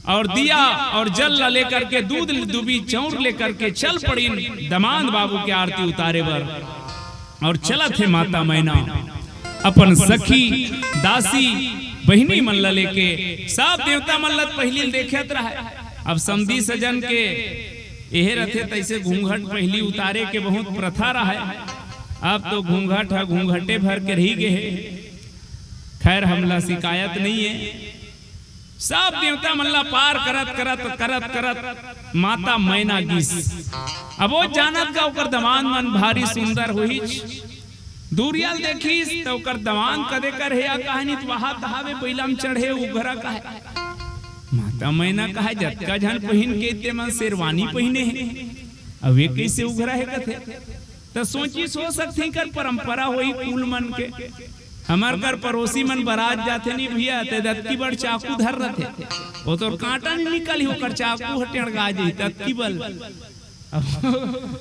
और जल लेकर के दूध दुबी चौर लेकर के चल पड़ी दमाद बाबू के आरती उतारे बर और चला थे माता मैना अपन सखी दासी बहिनी मल्ला लेके सब देवता मल्लत पहली देखत रहा अब समधी सजन के यह रथे तैसे घूंघट पहली उतारे के बहुत प्रथा रहा है अब तो घूंघट है घूंघटे भर के रही गए खैर हमला शिकायत नहीं है सब देवता मल्ला पार करत करत करत करत माता मैना गिस अब वो जानत का ओकर दमान मन भारी सुंदर हुई दूरियल देखीस तो ओकर दमान कदे कर है कहानी तो वहां दहावे पहिलम चढ़े उघरा का है माता मैना कहा जतका जन पहिन के ते मन शेरवानी पहिने है अब ये कैसे उघरा है कथे तो सोची सो सकती कर परंपरा होई कुल मन के हमार कर पड़ोसी मन बारात जाते नहीं भैया ते दत्ती बड़ चाकू धर रहे वो तो कांटा नहीं निकल ही ओकर चाकू हटेड़ गा जी दत्ती बल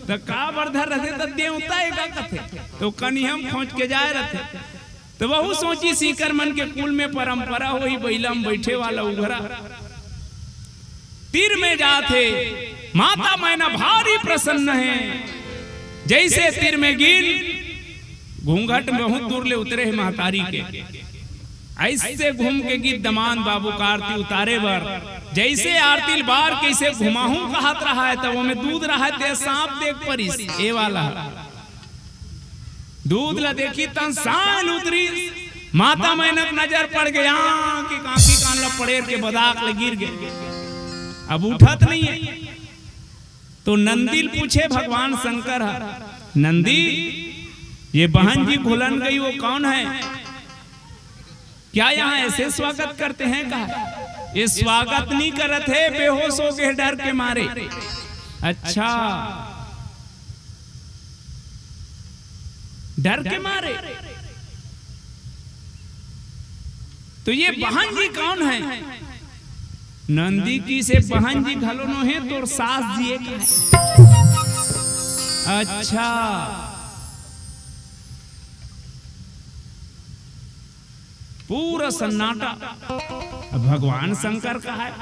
तो का बर धर रहे तो देवता एका कथे तो कनी हम खोज के जाए रहे तो वहु सोची सीकर मन के कुल में परंपरा होई बैलम बैठे वाला उघरा तीर में जाते माता मैना भारी प्रसन्न है जैसे तीर में गिर घूंघट बहुत दूर ले उतरे है महतारी के ऐसे घूम के गीत दमान बाबू का आरती उतारे बर जैसे आरती बार कैसे घुमाहू कहत रहा है तो वो में दूध रहा है सांप देख परिस ए वाला दूध ला देखी तन सान उतरी माता मेहनत नजर पड़ गया कि काकी कान ला पड़ेर के बदाक ले गिर गए अब उठत नहीं है तो नंदी पूछे भगवान शंकर, नंदी ये बहन जी भुलन गई वो कौन है? क्या यहाँ ऐसे स्वागत करते हैं? कहा ये स्वागत नहीं करत है, बेहोश हो गए डर के मारे। अच्छा, डर के मारे। तो ये बहन जी कौन है? नंदी की से बहन जी घलोनो है तो सास जी एक है। अच्छा, पूरा सन्नाटा। भगवान शंकर का है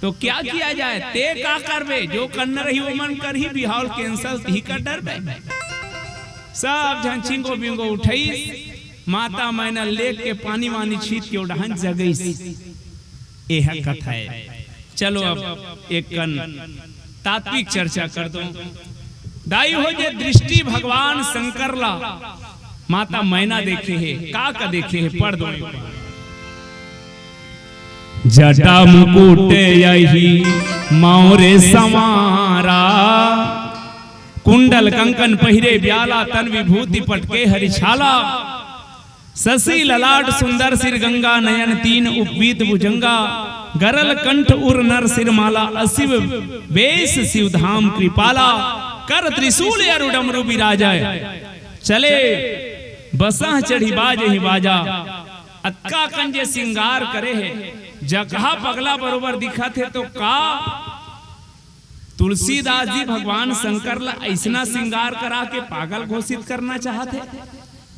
तो क्या किया जाए? ते का करबे, जो करना रही वो मन कर ही, बिहार कैंसल ही कर डर बे। सब जन छिंगो बिंगो उठाई, माता मैना लेक के पानी वानी छीट के उड़हन जगई। यह कथा है। चलो अब एक कन तात्विक चर्चा कर दो। दाई हो जे दृष्टि भगवान शंकर ला माता मैना देखे है, का देखे है, पढ़ दो। जटा मुकुट यही मौरे समारा, कुंडल कंकन पहिरे ब्याला, तन विभूति पटके हरिछाला। शशि ललाट सुंदर सिर गंगा, नयन तीन उपवीत भुजंगा। गरल कंठ उर नर सिरमाला, अशिव वेश शिवधाम कृपाला। कर त्रिशूल अरु डमरू बिराजा, चले बसह चढ़ी बाजे ही बाजा। अक्का कंजे सिंगार करे है, जगह पगला बरोबर दिखा थे। तो का तुलसीदास जी भगवान शंकर ला ऐसना सिंगार करा के पागल घोषित करना चाहते।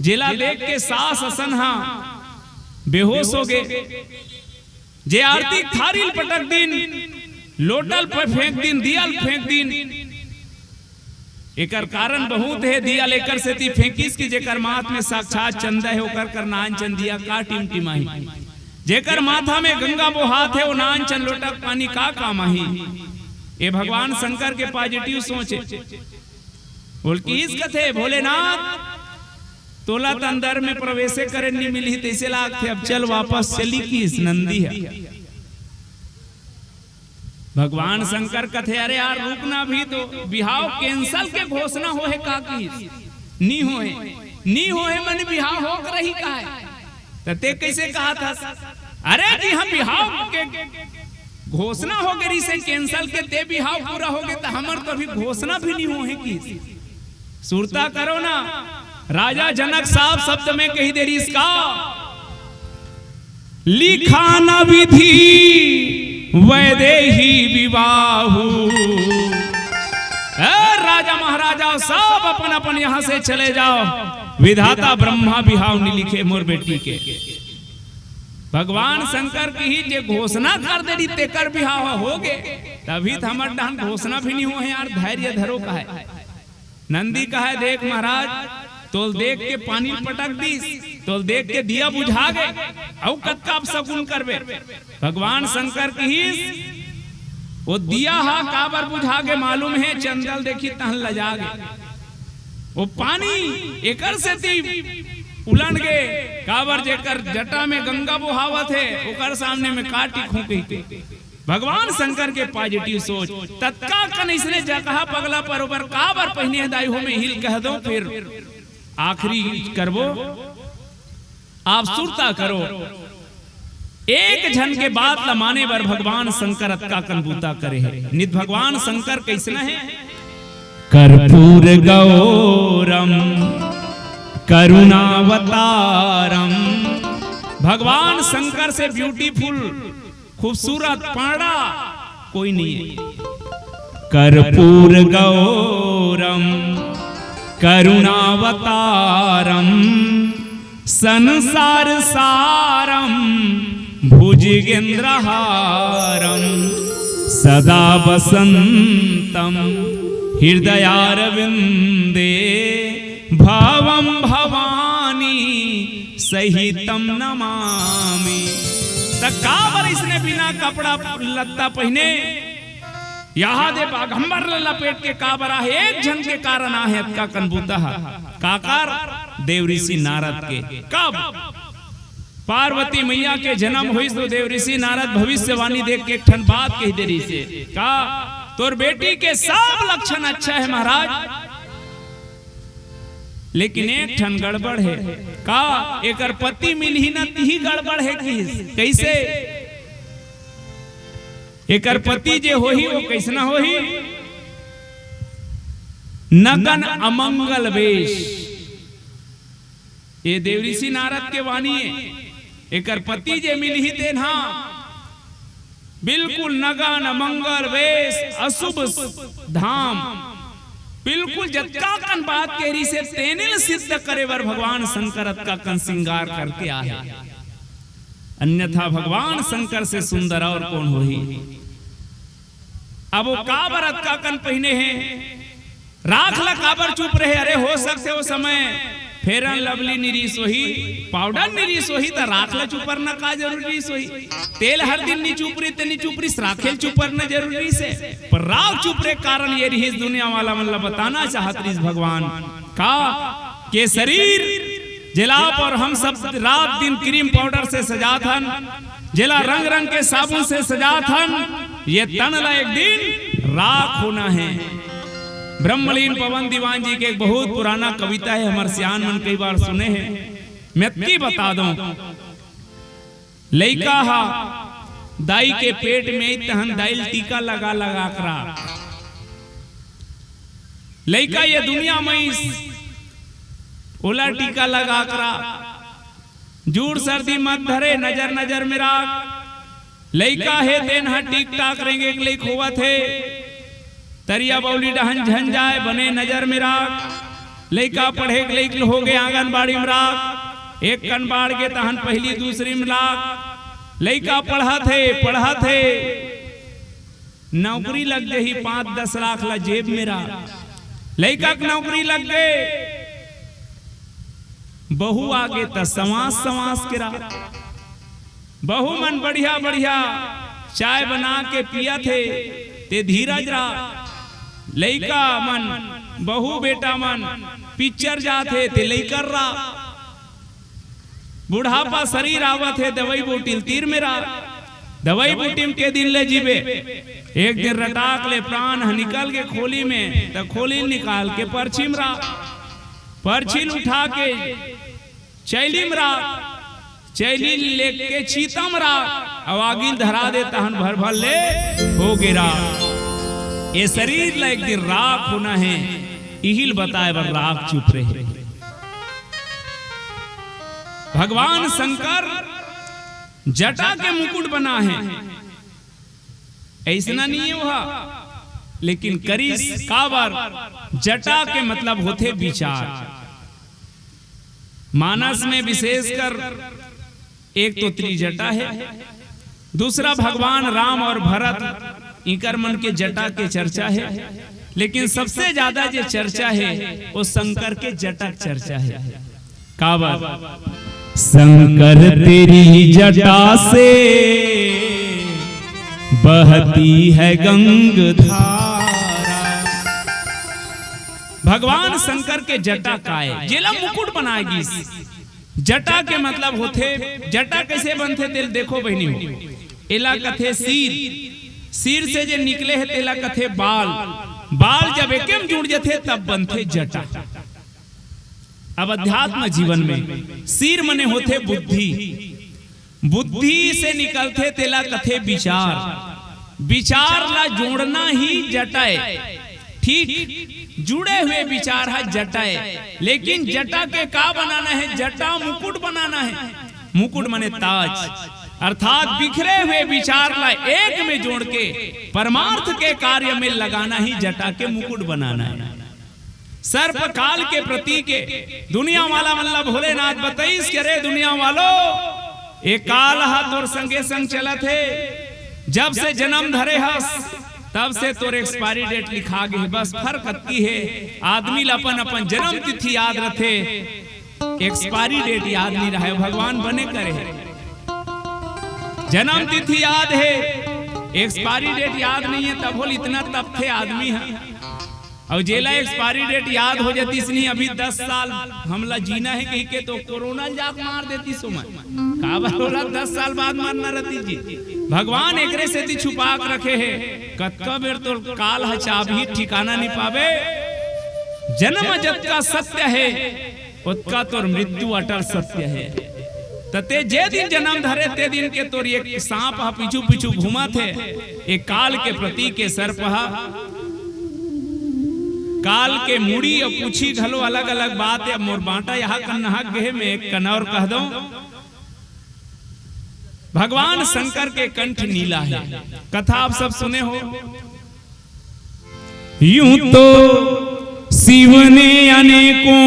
जिला देख के सास असन हा बेहोश हो गए। जे आरती थारील पटक दिन, लोटल पर फेंक दिन, दियल फेंक दिन। एकर कारण बहुत है। दिया लेकर से ती फेंकिस की जेकर माथ में साक्षात चंदा है, ओकर कर नान चंदिया का टिमटिमाही। जेकर माथा में गंगा बोहात है, वो नान चंद लोटक पानी का कामाही। ये भगवान शंकर के पॉजिटिव सोचे। बोल की इस कथे भोलेनाथ तोला तो अंदर में प्रवेश करे नहीं मिली, तैसे लाग थे। अब चल वापस चली की इस नंदी है। भगवान शंकर कथे अरे यार रुकना भी तो, बिहाव कैंसल के घोषणा हो है का की नी हो है मन बिहाव हो रही का है। ते कैसे कहा था? अरे जी हम बिहाव के घोषणा हो गई से कैंसल के ते बिहाव पूरा हो गए, तो हमार तो अभी घोषणा भी नहीं हो है की। सुरता करो ना। राजा जनक साहब शब्द में कही देरी इसका, लिखा न विधि वैदेही विवाहु। राजा महाराजा सब अपन अपन यहां से चले जाओ, विधाता ब्रह्मा बिहाव नहीं लिखे मोर बेटी के। भगवान शंकर की ही जे घोषणा कर दे तेकर बिहाव हो गए, तभी तो हमार डान घोषणा भी नहीं हो है यार। धैर्य धरो का है। नंदी का है देख महाराज, तोल देख के पानी पटक दी, तोल देख के दिया बुझा गए, औ कत्का सगुन करबे। भगवान शंकर की ही वो दिया हा काबर बुझा के मालूम है, चंदल देखी तहन लजा गए। वो पानी एकर से ती उलट गए, काबर जेकर जटा में गंगा बुहावत है, ओकर सामने में काटी खूंकी। भगवान शंकर के पॉजिटिव सोच। तत्का कन इसने जगह पगला परोबर काबर पहने दाई हो में हिल कह दो, फिर आखिरी करबो। आप सुरता करो। एक जन के बात लमाने बर भगवान शंकर अत्का कनबूता करे है। नित भगवान शंकर कैसना है? कर्पूर गौरम करुणावतारम। भगवान शंकर से ब्यूटीफुल खूबसूरत पाड़ा कोई नहीं है। कर्पूर गौरम करुणावतारम संसार सारम भुजगेंद्रहारम सदा वसंतम हृदयारविंदे भवम भवानी सहितम नमामि। काबर इसने बिना कपड़ा लत्ता पहने यहाँ दे बाघंबर लपेट के काबर आहे, एक जन के कारण आहे का कनबूता काकार देव ऋषि नारद के। कब पार्वती मैया के जन्म हुई तो देव ऋषि नारद भविष्यवाणी देख के एक ठन बात कही देरी से का तोर बेटी के सब लक्षण अच्छा है महाराज, लेकिन एक ठन गड़बड़ है। का एकर पति मिलही न तिही गड़बड़ है कैसे? एकर पति जे होही वो कैसना होही? नगन अमंगल वेश। ये देवऋषि नारद के वाणी है। एकर पति जे मिलही तेन्हा बिल्कुल नगन अमंगल वेश, अशुभ धाम, बिल्कुल जत्का कन बात केरी से तेनिल सिद्ध करे वर भगवान शंकर का कन श्रृंगार करके आए। अन्यथा भगवान शंकर से सुंदर और कौन होही? अब वो काबर का कन पहने हैं, राख ला काबर चुप रहे? अरे हो सकते हो समय फेरन लवली निरीस वही, पाउडर निरीस वही, तो राख ला चुपर ना का जरूरी सोही? तेल हर दिन नहीं चुपरी ते नहीं चुपरी, राखेल चुपर ना जरूरी से, पर राख चुपरे कारण ये रही दुनिया वाला मतलब बताना चाहत रही भगवान का के शरीर जिला पर हम सब रात दिन क्रीम पाउडर से सजा थन, जिला रंग रंग के साबुन से सजा थन, ये तन ला एक दिन राख होना है। ब्रह्मलीन पवन दीवान जी के एक बहुत पुराना कविता है, हमारे सियान मन कई बार सुने हैं, मैं बता दूं। लइका हा दाई के पेट में तहन दाइल टीका लगा लगा करा, लइका ये दुनिया में ओला टीका लगा करा, जूड़ सर्दी मत धरे नजर नजर मेरा, लइका है तेन हा टिक टाक रेंगे लइक हुआ थे, तरिया बौली डहन झन जाए बने नजर मेरा, लइका पढ़े लइक हो गए आंगनबाड़ी में राख, एक कन बाढ़ के तहन पहली दूसरी में लाख, लइका पढ़ा थे नौकरी लग गई 5-10 लाख ला जेब मेरा, लइका की नौकरी लग गए, बहु आगे त समास केरा, बहु मन बढ़िया बढ़िया चाय बना के पिया थे ते धीरज रहा, लइका मन बहु बेटा मन पिक्चर जाते ते लइकर रहा, बुढ़ापा शरीर आवत है दवाई बूटिल तीर मेरा, दवाई बूटिम के दिन ले जीवे, एक दिन रटाक ले प्राण निकल के खोली में, तो खोली निकाल के परछिम रहा, परछिल उठा के चैली मरा, चैली लेके चीतम रहा, अवागिल धरा देता हन भर भर ले हो गिरा। ये शरीर ला एक दिन राख होना है, इहिल बताए बर राख चुप रहे। भगवान शंकर जटा के मुकुट बना है, ऐसा नहीं है वह, लेकिन करीस काबर जटा के मतलब होते विचार। मानस में विशेषकर एक तो त्रिजटा है, दूसरा भगवान राम और भरत इकर मन के जटा के चर्चा है, लेकिन सबसे ज्यादा जो चर्चा है वो शंकर के जटा चर्चा है। काबर शंकर तेरी जटा से बहती है गंगाधारा। भगवान शंकर के जटा काए जेला मुकुट बनाएगी, जटा के मतलब होते, जटा कैसे बनते दिल देखो बहनी हो, एला कथे सिर, सिर से जे निकले है तेला कथे बाल, बाल जब एकम जुड़ जाते तब बनते जटा। अब अध्यात्म जीवन में सिर मने होते बुद्धि, बुद्धि से निकलते तेला कथे विचार, विचार ला जोड़ना ही जटाए, ठीक जुड़े हुए विचार है जटाए, लेकिन जटा के का बनाना है? जटा मुकुट बनाना है, मुकुट मने ताज, अर्थात बिखरे हुए विचार ला एक में जोड़ के परमार्थ के कार्य में लगाना ही जटा के मुकुट बनाना है। सर्प काल के प्रतीक है, दुनिया वाला मतलब भोलेनाथ बताइस के रे दुनिया वालों, एक काल हाथ और संगे संग चला थे, जब से जन्म धरे हस तब से तोर एक्सपायरी डेट लिखा गई, बस फर्क अतकी है आदमी अपन अपन जन्म तिथि याद रखे, एक्सपायरी डेट याद नहीं रहा है। भगवान बने करे जन्म तिथि याद है, एक्सपायरी डेट याद नहीं है, तब बोल इतना तब थे आदमी है। और जेला एक्सपायरी डेट याद हो जाती इसलिए अभी 10 साल हमला जीना है कहीं के तो कोरोना जाक मार देती समय का बोला 10 साल बाद मरना रहती जी। भगवान एकरे से ती छुपा के रखे है कतका बेर तो काल है चाबी ठिकाना नहीं पावे। जन्म जत का सत्य है उत्का तो मृत्यु अटल सत्य है। तते जे दिन जन्म धरे ते दिन के तोर एक सांप हा पीछू पीछू घुमा थे एक काल के प्रतीक के सर्प हा काल के मुड़ी और पूछी घलो अलग अलग बात है। मोर बांटा यहाँ कन्हा गे में एक कनौर कह दो। भगवान शंकर के कंठ नीला है कथा आप सब सुने हो। यूं तो शिव ने अनेकों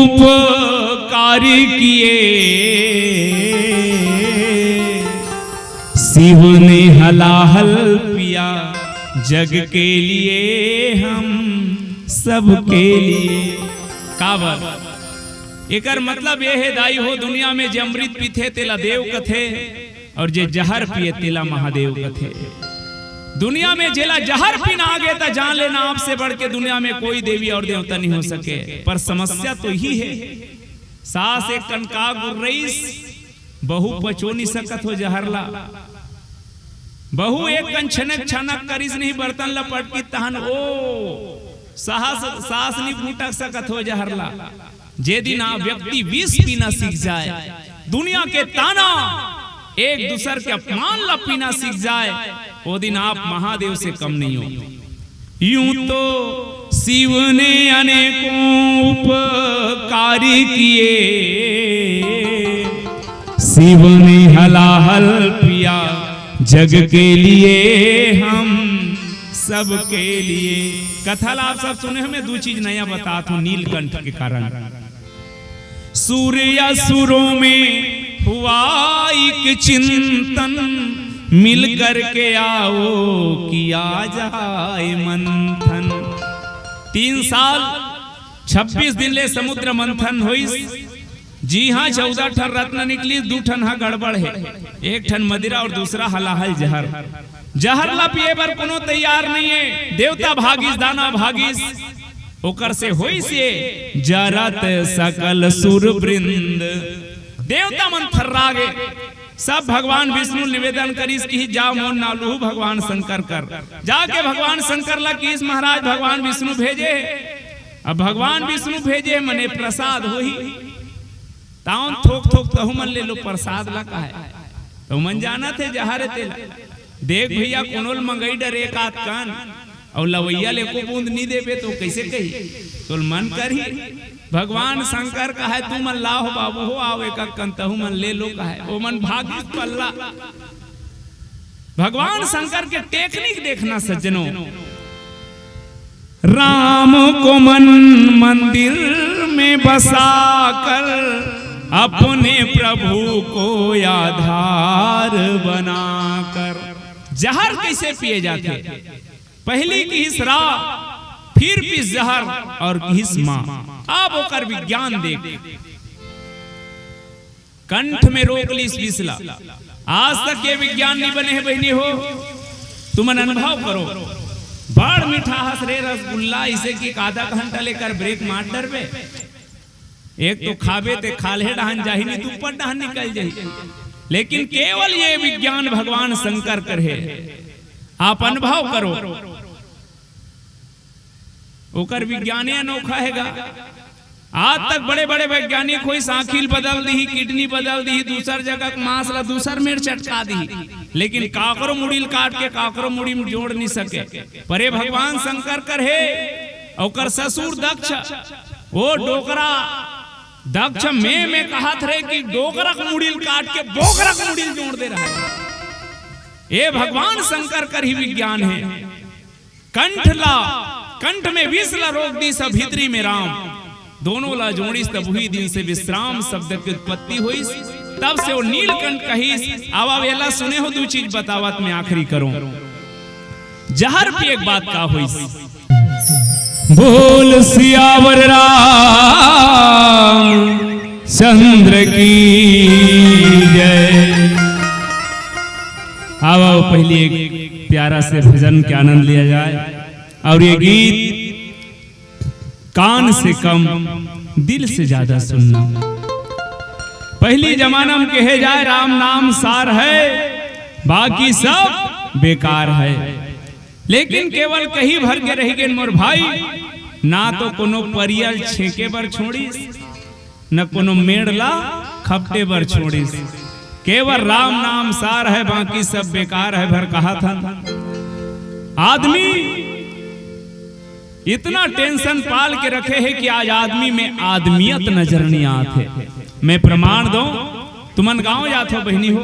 उपकार किए शिव ने हलाहल पिया जग के लिए हम सबके लिए। काबर एकर मतलब ये है दाई हो दुनिया में जे अमृत पीथे तेला देव कथे और जे जहर पिए तेला महादेव कथे। दुनिया में जेला जहर पीना आगे ता जान लेना आपसे बढ़ के दुनिया में कोई देवी और देवता नहीं हो सके। पर समस्या तो ही है सास एक कनका गुर्रईस बहु पचो नहीं सकत हो जहरला। बहु एक कन छनक छनक करिस नहीं बर्तन लपट की तहन ओ सास नहीं फूटक सकत हो जहरला। जे दिन आप व्यक्ति विष पीना सीख जाए दुनिया के ताना एक दूसर के अपमान ला पीना सीख जाए वो दिन आप महादेव से कम नहीं हो। यूं तो शिव ने अनेकों उपकार किए शिव ने हलाहल पिया जग के लिए हम सबके लिए। कथा आप सब सुने हमें दो चीज नया बता हूं नीलकंठ के कारण। सूर्य असुरों में हुआ एक चिंतन मिल कर के आओ किया जाए मंथन। 3 साल 26 दिन ले समुद्र मंथन हुई। जी हाँ 14 ठन रत्न निकली 2 ठन हा गड़बड़ है 1 ठन मदिरा और दूसरा हलाहल जहर। जहर ला पिए बर कोनो तैयार नहीं है। देवता भागीस दाना भागीस ओकर से होई से जरत सकल सुर वृंद। देवता मन थर्रागे सब भगवान विष्णु निवेदन करीस कि जा मोन नालू भगवान शंकर कर। जाके भगवान शंकर ला किस महाराज भगवान विष्णु भेजे। अब भगवान विष्णु भेजे मने प्रसाद होई ताउन थोक थोक तहु मन ले लो प्रसाद ला का है तो मन जाना थे जहर तेला। देख भैया कोनोल मंगई डर एक आध कान और लवैया ले को बूंद नहीं देबे तो कैसे कही तो मन करही। भगवान शंकर का है तू मन लाओ बाबू हो आओ एक कंतहु मन ले लो का है वो मन भागी पल्ला। भगवान शंकर के टेक्निक देखना सज्जनों। राम को मन मंदिर में बसा कर अपने प्रभु को आधार बनाकर। जहर कैसे पिए जाते पहली की हिस्सा फिर भी जहर और घिस मां। अब ओकर विज्ञान देख कंठ में रोक ली विसला। आज तक ये विज्ञान नहीं बने हैं बहनी हो तुम अनुभव करो। बड़ मीठा हंस रे रसगुल्ला इसे की आधा घंटा लेकर ब्रेक मार डरबे। एक तो खाबे ते खाले डहन जाही नहीं तू पर डहन निकल जाही। लेकिन केवल ये विज्ञान भगवान शंकर कर है। आप अनुभव करो ओकर विज्ञान अनोखा हैगा। आज तक बड़े बड़े वैज्ञानिक कोई सांखिल बदल दी किडनी बदल दी दूसर जगह मांस ला दूसर में चटका दी लेकिन काकरो मुड़ील काट के काकरो मुड़ी में जोड़ नहीं सके। परे भगवान शंकर कर है ओकर ससुर दक्ष वो डोकरा दक्ष में कहा थे कि डोकरा का मुड़ील काट के बोकरा का मुड़ील जोड़ दे रहा है। ये भगवान शंकर कर ही विज्ञान है। कंठ में विष ला रोक दी सब भीतरी में राम दोनों ला जोड़ीस तब हुई दिन से विश्राम शब्द की उत्पत्ति हुई। तब से वो नीलकंठ कही। आवा वेला सुने हो दो चीज बतावत में आखिरी करूं। जहर पे एक बात का हुई। बोल सियावर राम चंद्र की जय। आओ पहले एक प्यारा से भजन के आनंद लिया जाए और ये गीत कान से कम दिल से ज्यादा सुनना। पहली जमाना में कहे जाए राम नाम सार है, बाकी सब बेकार है। लेकिन केवल कहीं भर के रह गए मोर भाई, ना तो कोनो परियल छेके बर छोड़ीस, न कोनो मेड़ला खपटे बर छोड़ीस। केवल राम नाम सार है, बाकी सब बेकार है भर कहा था। आदमी इतना टेंशन पाल के रखे है कि आज आदमी में आदमियत नजर नहीं आते। मैं प्रमाण दूं, तुमन गांव जात हो बहनी हो,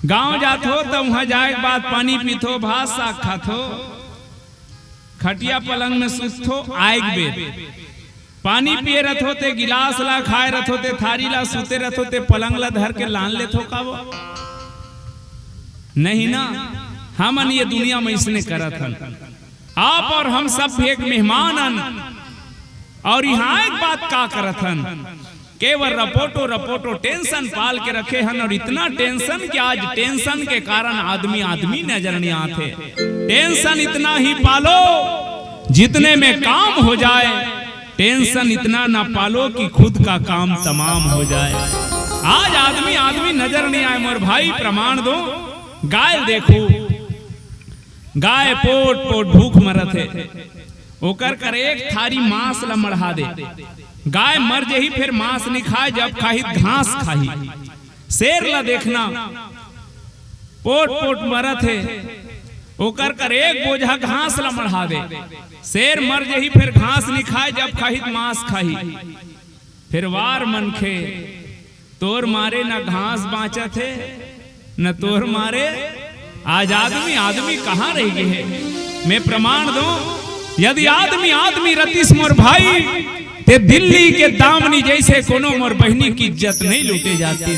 गांव जात हो तो वहां जाए के बाद पानी पीथो, भात साग खाथो, खटिया पलंग में सुतो, आएग बेद पानी पिए रथ होते, गिलास ला खाए रथ होते, थारी ला सुते रथ होते, पलंग ला धर के लान ले थो का वो नहीं ना। हमन ये दुनिया में इसने करत हन, आप और हम सब एक मेहमान हन। और यहाँ एक बात का करत हन, केवल रपोटो रपोटो टेंशन पाल के रखे हन। और इतना टेंशन कि आज टेंशन के कारण आदमी आदमी नजर नहीं आते। टेंशन इतना ही पालो जितने में काम हो जाए, टेंशन इतना ना पालो कि खुद का काम तमाम हो जाए। आज आदमी आदमी नजर नहीं आए। मोर भाई प्रमाण दो, गाय देखो, गाय पोट पोट भूख मरत है, ओकर कर एक थारी मांस ला मढ़ा दे। गाय मर जही फिर मांस नहीं खाए, जब खाही घास खाही। शेर ला देखना, पोट पोट मरत है, ओकर कर एक बोझा घास ला मढ़ा दे। शेर मर जही फिर घास नहीं खाए, जब खाही मांस खाही। फिर वार मनखे तोर मारे न घास बाँचत है न तोर मारे। आज आदमी आदमी कहाँ रह गए है। मैं प्रमाण दूं, यदि आदमी आदमी रतीस मोर भाई, ते दिल्ली के दामनी जैसे कोनो मोर बहनी की इज्जत नहीं लूटे जाती।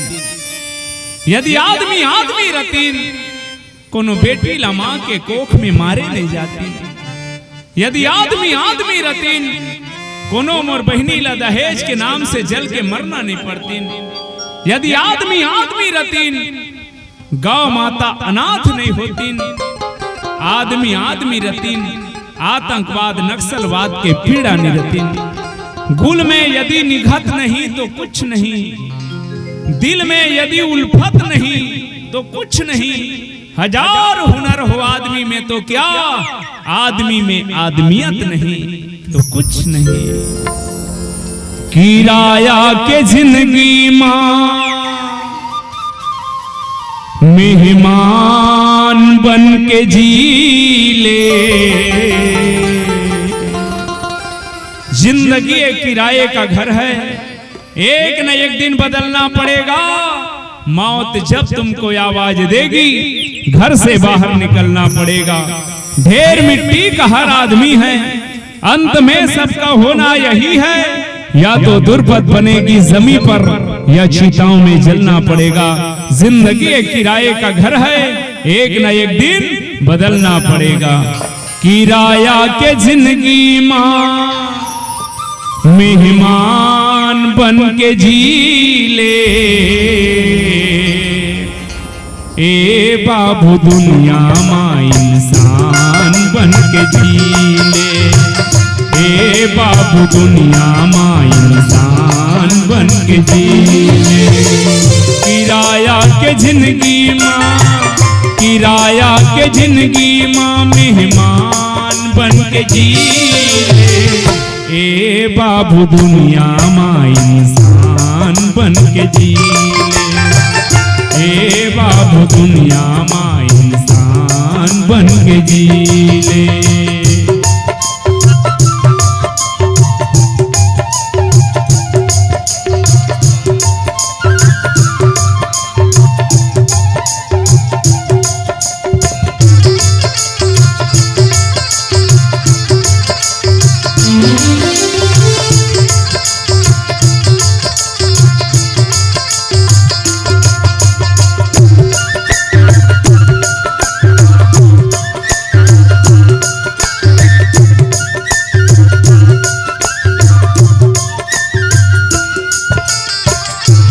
यदि आदमी आदमी रतीन, कोनो बेटी ला मां के कोख में मारे नहीं जाती। यदि आदमी आदमी रतीन, कोनो मोर बहनी ला दहेज के नाम से जल के मरना नहीं पड़ती। यदि आदमी आदमी रतीन, गौ माता अनाथ नहीं होतीन। आदमी आदमी रतीन, आतंकवाद नक्सलवाद के पीड़ा नहीं रतीन। गुल में यदि निघत नहीं तो कुछ नहीं, दिल में यदि उल्फत नहीं तो कुछ नहीं। हजार हुनर हो आदमी में तो क्या, आदमी में आदमियत नहीं तो कुछ नहीं। किराया के जिंदगी मां मेहमान बन के जी ले। जिंदगी एक किराए का घर है, एक न एक दिन बदलना पड़ेगा। मौत जब तुमको आवाज देगी, घर से बाहर निकलना पड़ेगा। ढेर मिट्टी का हर आदमी है, अंत में सबका होना यही है। या तो दुर्पद बनेगी जमीन पर, या चिताओं में जलना पड़ेगा। जिंदगी एक किराए का घर है, एक न एक दिन बदलना पड़ेगा। किराया के जिंदगी मां मेहमान बन के जी ले। ए बाबू दुनिया मां इंसान बन के जी ले। ए बाबू दुनिया मां इंसान बन के जी ले। किराया के जिंदगी मां, किराया के जिंदगी मां मेहमान बन के जी ले। ए बाबू दुनिया मां इंसान बन के जी ले। ए बाबू दुनिया मां इंसान बन के जी ले।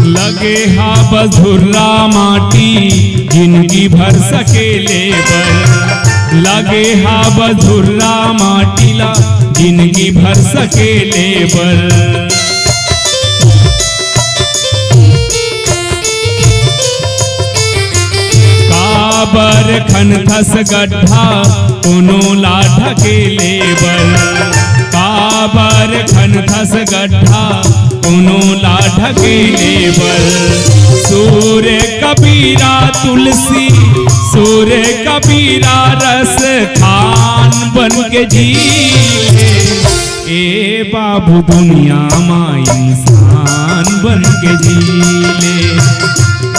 लगे हा बधुर्रा माटी जिंदगी भर सकेले बर। लगे हा बधुर्रा माटी ला जिंदगी भर सकेले बर। काबर खन खस गड्ढा कोनो ला ढकेले बर। काबर खन खस गड्ढा कोनो ला ढकेले बर। सूर्य कबीरा तुलसी सूर्य कबीरा रस खान बन के जीले। ए बाबू दुनिया मां इंसान बन के जीले।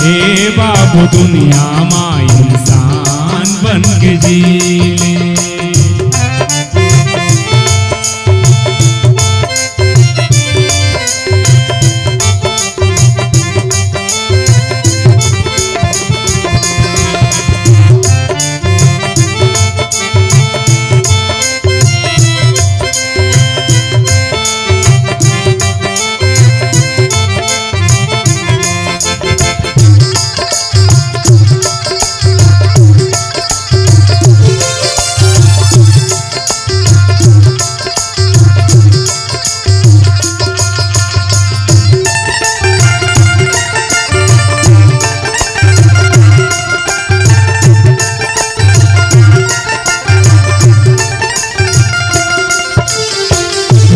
ए बाबू दुनिया मां इंसान बन के जीले।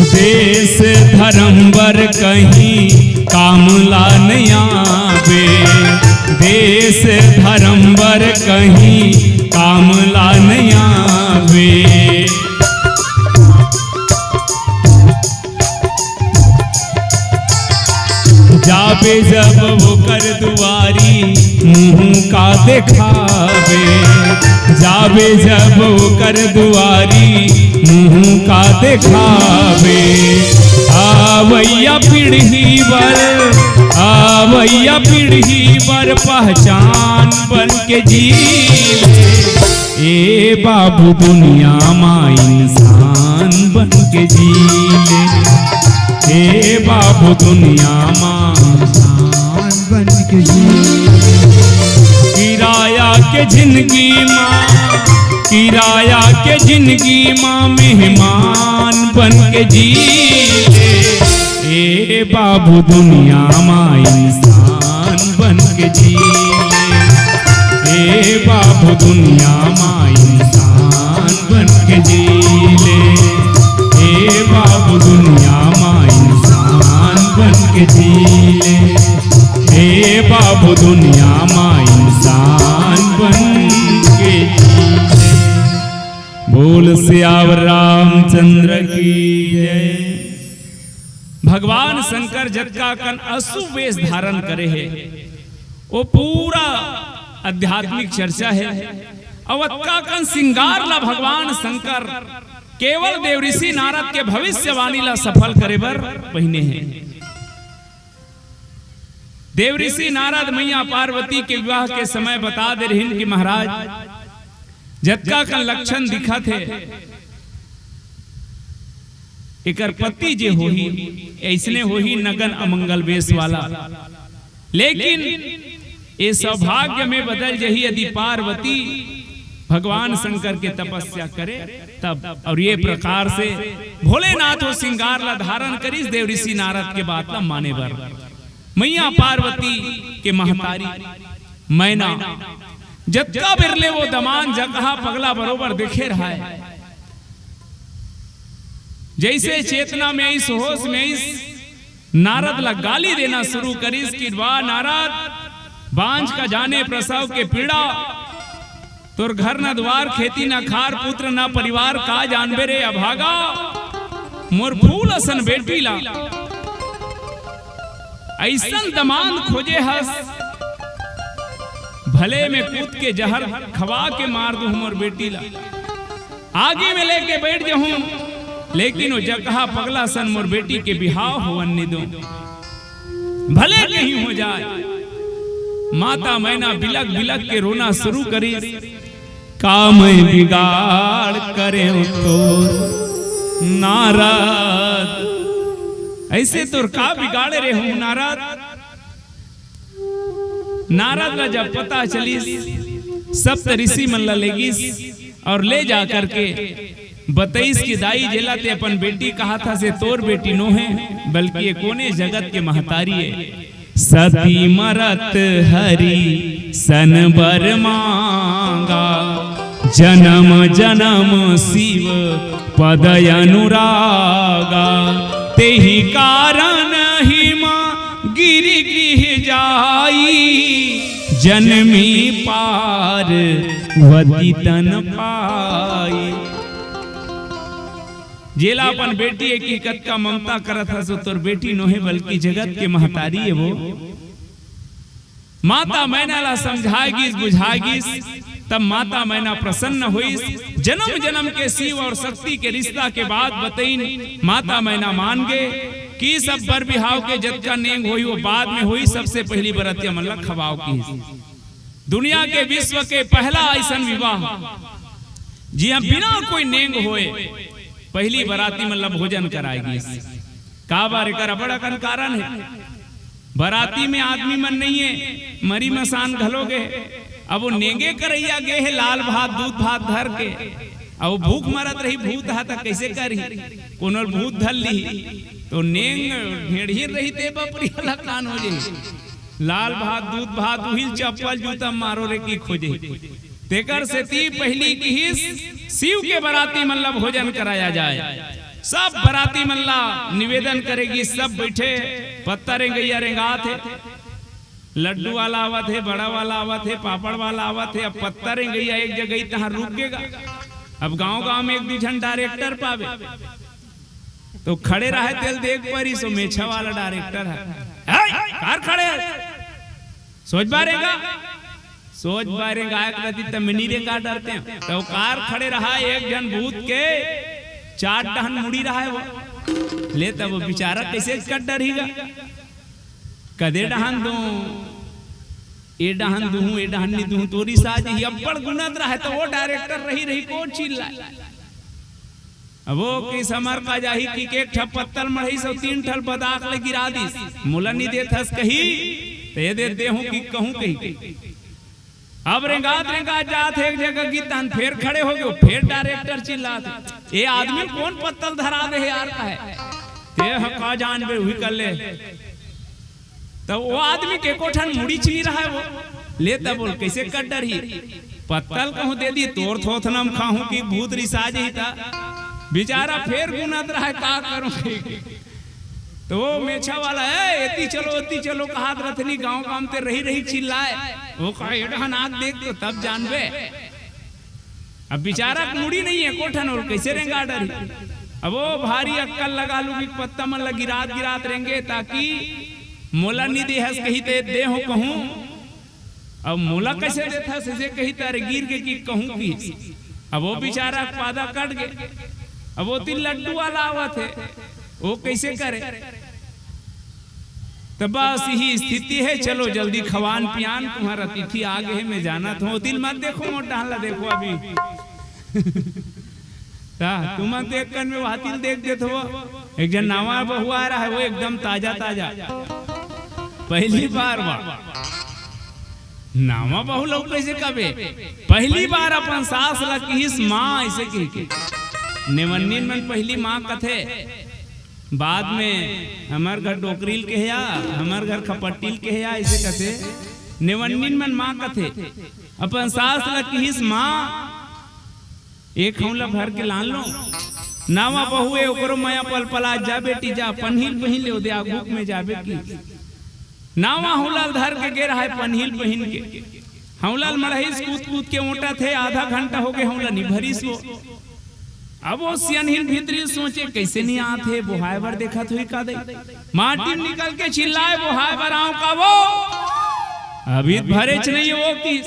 देश धर्मवर कहीं काम ला नहीं आवे। देश धर्मवर कहीं काम ला नहीं आवे। जाबे जब वो कर दुआरी मुंह का दिखावे। जाबे जब वो कर दुआरी मुंह का दिखावे। आवैया पीढ़ी बर आवैया पीढ़ी बर पहचान बन के जीले। ए बाबू दुनिया मां इंसान बन के जीले। ए बाबू दुनिया मां इंसान बन के जीले। किराया के जिंदगी मां किराया के जिंदगी मां मेहमान बन के जीले। ए बाबू दुनिया मां इंसान बन के जीले। ए बाबू दुनिया मां इंसान बन के जीले। ए बाबू दुनिया मां इंसान बन के जीले। ए बाबू दुनिया मां इंसान बन के जीले। बोल सियावर रामचंद्र की जय। भगवान शंकर जटका कन अशुभ वेश धारण करे है। वो पूरा आध्यात्मिक चर्चा है। अवत्का कन सिंगार ला भगवान शंकर केवल देवऋषि नारद के भविष्यवाणी ला सफल करे बर पहिने हैं। देवऋषि नारद मैया पार्वती के विवाह के समय बता दे रहे कि महाराज जटका का लक्षण दिखा थे। एकर पति जे होही ऐसने होही नगन अमंगल वेश वाला। लेकिन ये सौभाग्य में बदल जही यदि पार्वती भगवान शंकर के तपस्या करे तब। और ये प्रकार से भोलेनाथ वो सिंगार ला धारण करी देवऋषि नारद के बात ला माने बर। मैया पार्वती के महतारी मैना जत्का बिरले वो दमान जगह पगला बरोबर दिखे रहा है। जैसे चेतना में इस होश में इस नारद ला गाली देना शुरू करीस कि वाह नारद बांझ का जाने प्रसव के पीड़ा। तोर घर न द्वार खेती न खार पुत्र न परिवार का जानबे रे अभागा। मोर फूल असन बेटी ला ऐसन दमान खोजे हस। भले में कूद के जहर खवा के मार दूं मोर बेटी ला। आगे में लेके बैठ जाऊं लेकिन वो जगह पगला सन मोर बेटी के बिहाव होवन नहीं दो। भले कहीं हो जाए। माता मैना बिलक बिलक के रोना शुरू करी। काम बिगाड़ करे तो नारद ऐसे तो का बिगाड़े रे हूं नारद। नारद ला जब पता चली सप्त ऋषि मन ला लेगी और ले जा करके बतईस की दाई जेला ते अपन बेटी कहा था से तोर बेटी नो है, बल्कि ये कोने जगत के महतारी है। सती मरत हरि सन बर मांगा, जन्म जन्म शिव पद अनुरागा। तेहि कारण ही माँ गिरि गृह जाई, जन्मी पार वती तन पाई। जेला अपन बेटी हकीकत का ममता करत है, सो तोर बेटी नो है, बल्कि जगत के महतारी है वो। माता मैना ला समझाएगी बुझाएगी, तब माता मैना प्रसन्न हुई। जन्म जन्म के शिव और शक्ति के रिश्ता के बाद बतईन माता मैना मान गए कि सब बर बिहाव के जत का नेंग हुई वो बाद में हुई। सबसे पहली बरतिया मतलब खवाव की, दुनिया के विश्व के पहला ऐसा विवाह जी हाँ बिना कोई नेंग होए पहली बराती मतलब भोजन कराएगी। का बार कर बड़ा कन कारण है, बराती में आदमी मन नहीं है, मरी मसान घलोगे। अब वो नेंगे करैया गे है लाल भात दूध भात धर के, अब भूख मरत रही भूत हा तक कैसे करी, कोनो भूत धर ली तो नेंग भेड़ी रही ते बपरी वाला कान हो जाए। लाल भात दूध भात उहिल चप्पल जूता मारो रे की खोजे। तेकर से ती पहली की ही शिव के बराती मल्ला भोजन कराया जाए। सब बराती मल्ला निवेदन करेगी, सब बैठे पत्ता रेंगैया रेंगात है, लड्डू वाला आवत है, बड़ा वाला आवत है, पापड़ वाला आवत है। अब पत्ता रेंगैया एक जगह तहां रुकेगा। अब गांव गांव में एक दूसरा डायरेक्टर पावे तो खड़े रहे तेल देख परी, सो मेछा वाला डायरेक्टर है कार खड़े सोच बारेगा सोच बारे गायक रहती तब मिनी रे का डरते हैं। तो कार खड़े रहा, एक जन भूत के 4 टहन मुड़ी रहा है वो ले, तब वो बेचारा कैसे कट डरेगा। कदे डहन दो ए डहन दूं ए डहन नहीं दूं तोरी साज ही अब बड़ गुनत रहा है। तो वो डायरेक्टर रही को चिल्ला, अब वो की समर का जाही कि एक ठप पत्तल मढ़ी सो 3 ठल बदाक ले गिरा दी, मुला नहीं देथस कही ते दे हूं कि कहूं कही। अब रेंगात जात एक जगह की तन फिर खड़े हो गए, फिर डायरेक्टर चिल्लाते, ये आदमी कौन पत्तल धरा दे यार का है ते हका जान बे हुई कर ले। तो वो आदमी के कोठन मुड़ी चिली रहा है वो ले, तब बोल कैसे कट डरी पत्तल कहूं दे दी तोर थोथनम खाहूं कि भूत रिसाज ही था। बेचारा फिर गुनत रहा है का करूं। तो वो मेछा वाला है एती चलो कहात रथनी गांव गांव ते रही चिल्लाए, वो कहा नाक देख तो तब जानबे। अब बेचारा मुड़ी नहीं है कोठन और कैसे रेंगा डरी। अब वो भारी अक्कल लगा लू कि पत्ता मन गिरात रेंगे ताकि मोला नहीं देहस कही ते दे हो कहूं। अब मोला कैसे देता से कही तारे गिर के की कहूं की। अब वो बेचारा पादा कट गए। अब वो 3 लड्डू वाला आवत है, वो कैसे करे। तब बस यही स्थिति है, चलो जल्दी खवान पियान तुम्हारा तिथि आ गए है, मैं जाना था। दिल मत देखो मोटा हल्ला देखो अभी तुम देख कर में वातिल देख दे तो एक जन नवा बहू आ रहा है, वो एकदम ताजा पहली बार नावा बहू लोग कैसे कबे पहली बार अपन सास लकीस माँ ऐसे कही नेवन्नीन में पहली माँ कथे, बाद में हमार घर डोकरील के है, हमार घर खपट्टील के है, ऐसे कथे नेवन्नीन में माँ कथे। अपन सास लकीस माँ एक हौला भर के लान लो, नावा बहुए ओकरो माया पलपला जा बेटी जा पनहिल पहन ले दे आगूक में जाबे की। नावा हौलाल धर के गे रहा है पनहिल पहन के, हौलाल मरहिस कूद के मोटा थे, आधा घंटा हो गए हौला निभरिस वो। अब वो सियनहिल भीतरी सोचे कैसे नहीं आते बोहाय बर देखा तो का दे माटी निकल के चिल्लाए बोहाय बर आऊं का वो अभी भरे च नहीं वो की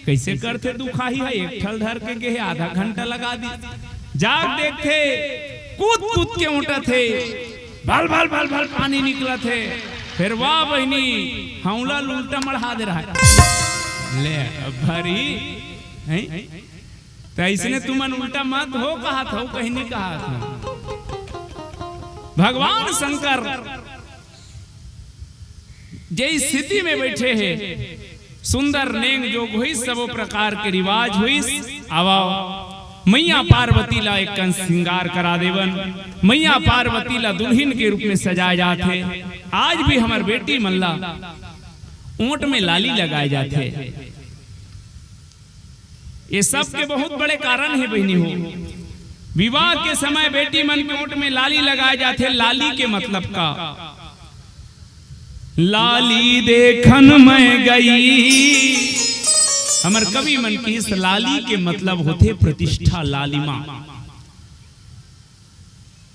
कैसे करते दुखाही है। एक ठल धर के गे आधा घंटा लगा दी, जाग देखते कूद के उठा थे, भल पानी निकला थे। फिर वाह बहनी हौला उल्टा मढ़ा दे रहा है ले भरी है। तो इसने तुमन उल्टा मत हो कहा था, कहीं नहीं कहा था। भगवान शंकर जय स्थिति में बैठे हैं, सुंदर नेंग जोग हुई, सब प्रकार के रिवाज हुई। आवाओ मैया पार्वती ला एक कंस श्रृंगार करा देवन, मैया पार्वती ला दुल्हन के रूप में सजाए जाते। आज भी हमार बेटी मल्ला ऊंट में लाली लगाए जाते। ये सब के बहुत बड़े कारण है बहनी हो। विवाह के समय बेटी मन के ऊंट में लाली लगाए जाते। लाली के मतलब का, लाली देखन में गई, हमर कवि मन की इस लाली के मतलब होते प्रतिष्ठा, लालिमा।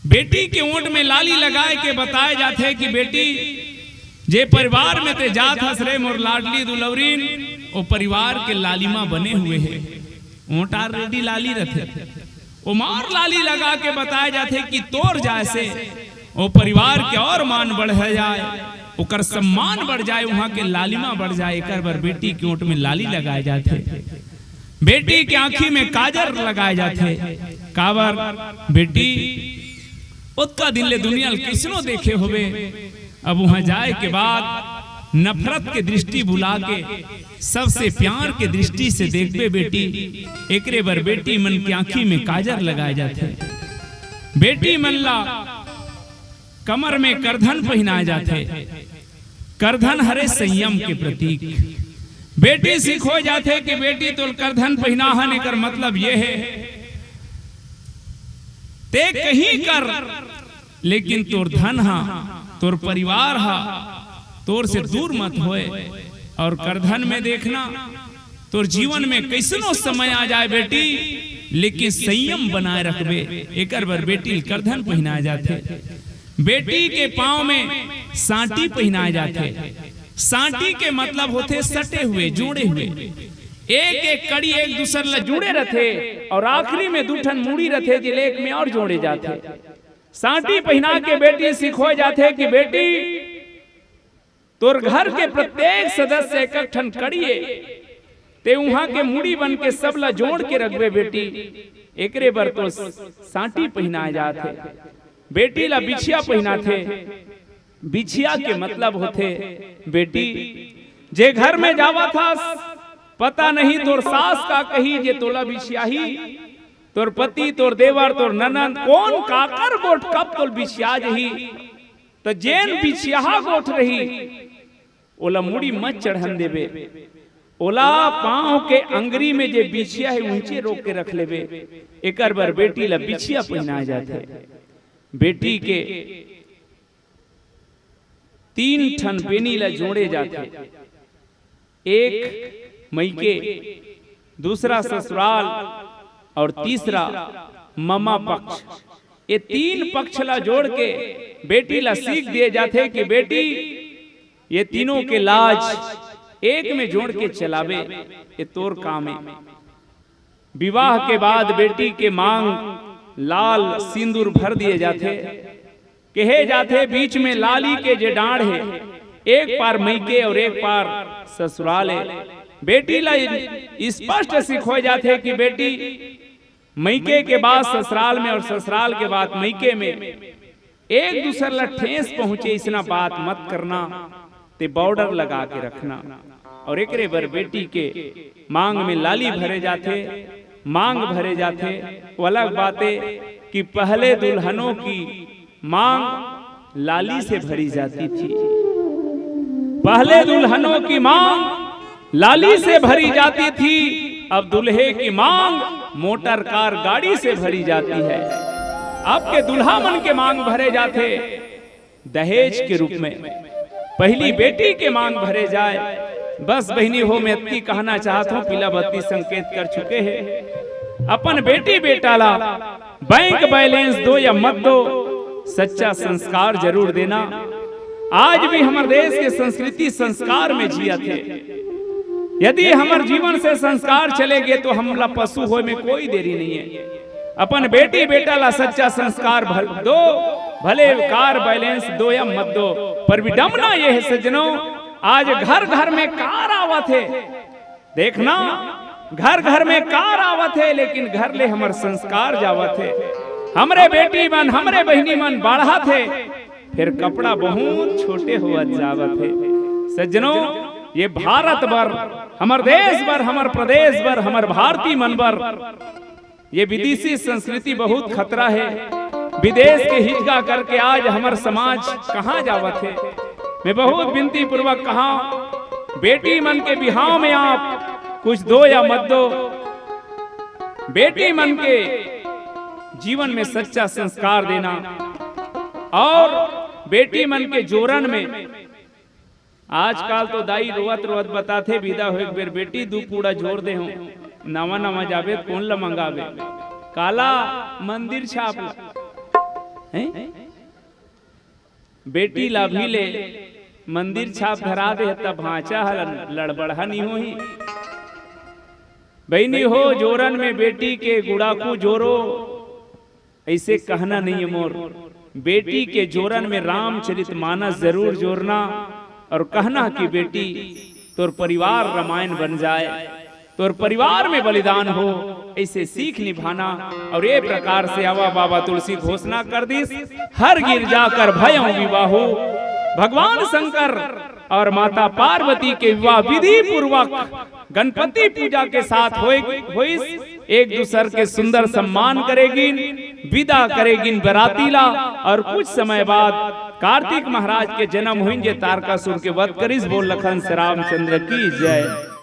बेटी के ऊंट में लाली लगाए के बताए जाते कि बेटी जे परिवार में ते जात हस रे मोर लाडली दुलवरीन, वो परिवार के लालिमा बने हुए है। ऊंट रेडी लाली रहते, वो मार लाली लगा के बताए जाते कि तोर जाए से वो परिवार के और मान बढ़ जाए, उकर सम्मान बढ़ जाए, वहां के लालिमा बढ़ जाए। एक बार बेटी के ऊंट में लाली लगाए जाते। बेटी की आंखी में काजर लगाए जाते। कावर बेटी उत्का दिन ले दुनिया किसनो देखे होवे। अब वहां जाए के बाद नफरत के दृष्टि भुला के सबसे प्यार के दृष्टि से देखबे बेटी। एकरे बार बेटी मन की आंखी में काजर लगाए जाते। बेटी मल्ला कमर में करधन पहनाए जाते। करधन हरे संयम के प्रतीक। बेटी सीखो जाते कि बेटी तो करधन पहनाहन, एकर मतलब ये है ते कहीं कर, लेकिन तोर धन हा, तोर परिवार हा, तोर से दूर मत होए। और करधन में देखना तोर जीवन में कैसनो समय आ जाए बेटी, लेकिन संयम बनाए रखबे। एकर बार बेटी करधन पहनाए जाते। बेटी के पांव में सांटी पहनाए जाते। सांटी के मतलब होते सटे हुए, जोड़े हुए। एक एक कड़ी एक दूसर ला जुड़े रहते और आखिरी में दूठन मुड़ी रहते जिले एक में और जोड़े जाते। सांटी पहना के बेटी सिखो जाते कि बेटी तोर घर के प्रत्येक सदस्य एक ठन कड़िए ते वहां के मुड़ी बन के सब ला जोड़ के रखबे बेटी। एकरे बर तो सांटी पहनाए जाते। बेटी ला बिछिया पहनाते। बिछिया के मतलब होते बेटी जे घर में जावा था पता नहीं तोर सास का कही जे तोला बिछिया ही, तोर पति, तोर देवर, तोर ननद कौन काकर गोठ कब तोल बिछिया जही, तो जेन बिछिया गोठ रही ओला मुड़ी मत चढ़न देवे। ओला पांव के अंगरी में जे बिछिया है ऊंचे रोक के रख लेवे। एकर बार बेटी ला बिछिया पहनाए जाते। बेटी के 3 ठन बेनी ला जोड़े जाते। एक मईके, दूसरा ससुराल और तीसरा ममा पक्ष। ये 3 पक्ष ला जोड़ के बेटी ला सीख दिए जाते कि बेटी ये तीनों के लाज एक में जोड़ के चलावे, ये तोर काम है। विवाह के बाद बेटी के मांग लाल सिंदूर भर दिए जाते। कहे जाते बीच में लाली के जे डांड है, एक पार मईके और एक पार ससुराल है। बेटी ला स्पष्ट सिखो जाते कि बेटी मईके के बाद ससुराल में और ससुराल के बाद मईके में एक दूसरे ला ठेस पहुंचे, इसना बात मत करना, ते बॉर्डर लगा के रखना। और एकरे बर बेटी के मांग में लाली भरे जाते, मांग भरे जाते। वो अलग बातें कि पहले दुल्हनों की मांग लाली से भरी जाती थी। पहले दुल्हनों की मांग लाली से भरी जाती थी, अब दुल्हे की मांग मोटर कार गाड़ी से भरी जाती है। अब के दुल्हा मन के मांग भरे जाते दहेज के रूप में। पहली बेटी के मांग भरे जाए। बस बहनी हो, मैं इतनी कहना चाहता हूँ, पीला बत्ती संकेत कर चुके हैं। अपन बेटी बेटा ला बैंक बैलेंस दो या मत दो, सच्चा संस्कार जरूर देना। आज भी हमारे देश के संस्कृति संस्कार में जिया थे। यदि हमारे जीवन से संस्कार चले गए तो हम ला पशु हो में कोई देरी नहीं है। अपन बेटी बेटा ला सच्चा संस्कार दो, भले कार बैलेंस दो या मत दो, पर विडम्बना ये है सज्जनों, आज घर घर में कार आवत है। देखना घर घर में कार आवत है, लेकिन घर ले हमार संस्कार जावत है। हमरे बेटी मन, हमरे बहनी मन बढ़ा थे, फिर कपड़ा बहुत छोटे हुआ जावत है। सज्जनों, ये भारत बर, हमार देश बर, हमार प्रदेश बर, हमार भारतीय मन बर ये विदेशी संस्कृति बहुत खतरा है। विदेश के हिजगा करके आज हमार समाज कहाँ जावत है। मैं बहुत विनती पूर्वक कहा, बेटी मन के बिहाव में आप कुछ दो या मत दो। बेटी मन के जीवन में सच्चा संस्कार देना और बेटी मन के जोरन में आजकल तो दाई रोवत रोवत बताते विदा हो एक बेर बेटी दू पूड़ा जोर दे हो नवा नवा जावे कौन ला मंगावे काला मंदिर छाप हैं बेटी ला भी ले मंदिर छाप धरा दे तब भांचा लड़बड़ा नहीं हो ही बहनी हो जोरन में बेटी के गुड़ाकू जोरो ऐसे कहना नहीं है मोर। बेटी के जोरन में रामचरितमानस जरूर जोड़ना और कहना कि बेटी तोर परिवार रामायण बन जाए, तोर परिवार में बलिदान हो, ऐसे सीख निभाना। और ये प्रकार से आवा बाबा तुलसी घोषणा कर दी, हर गिर जाकर भयों विवाहो। भगवान शंकर और माता पार्वती के विवाह विधि पूर्वक गणपति पूजा के साथ होई एक दूसर के सुंदर सम्मान करेगी, विदा करेगी बरातीला। और कुछ समय बाद कार्तिक महाराज के जन्म होंगे, तारकासुर के वध करिस। बोल लखन श्री रामचंद्र की जय।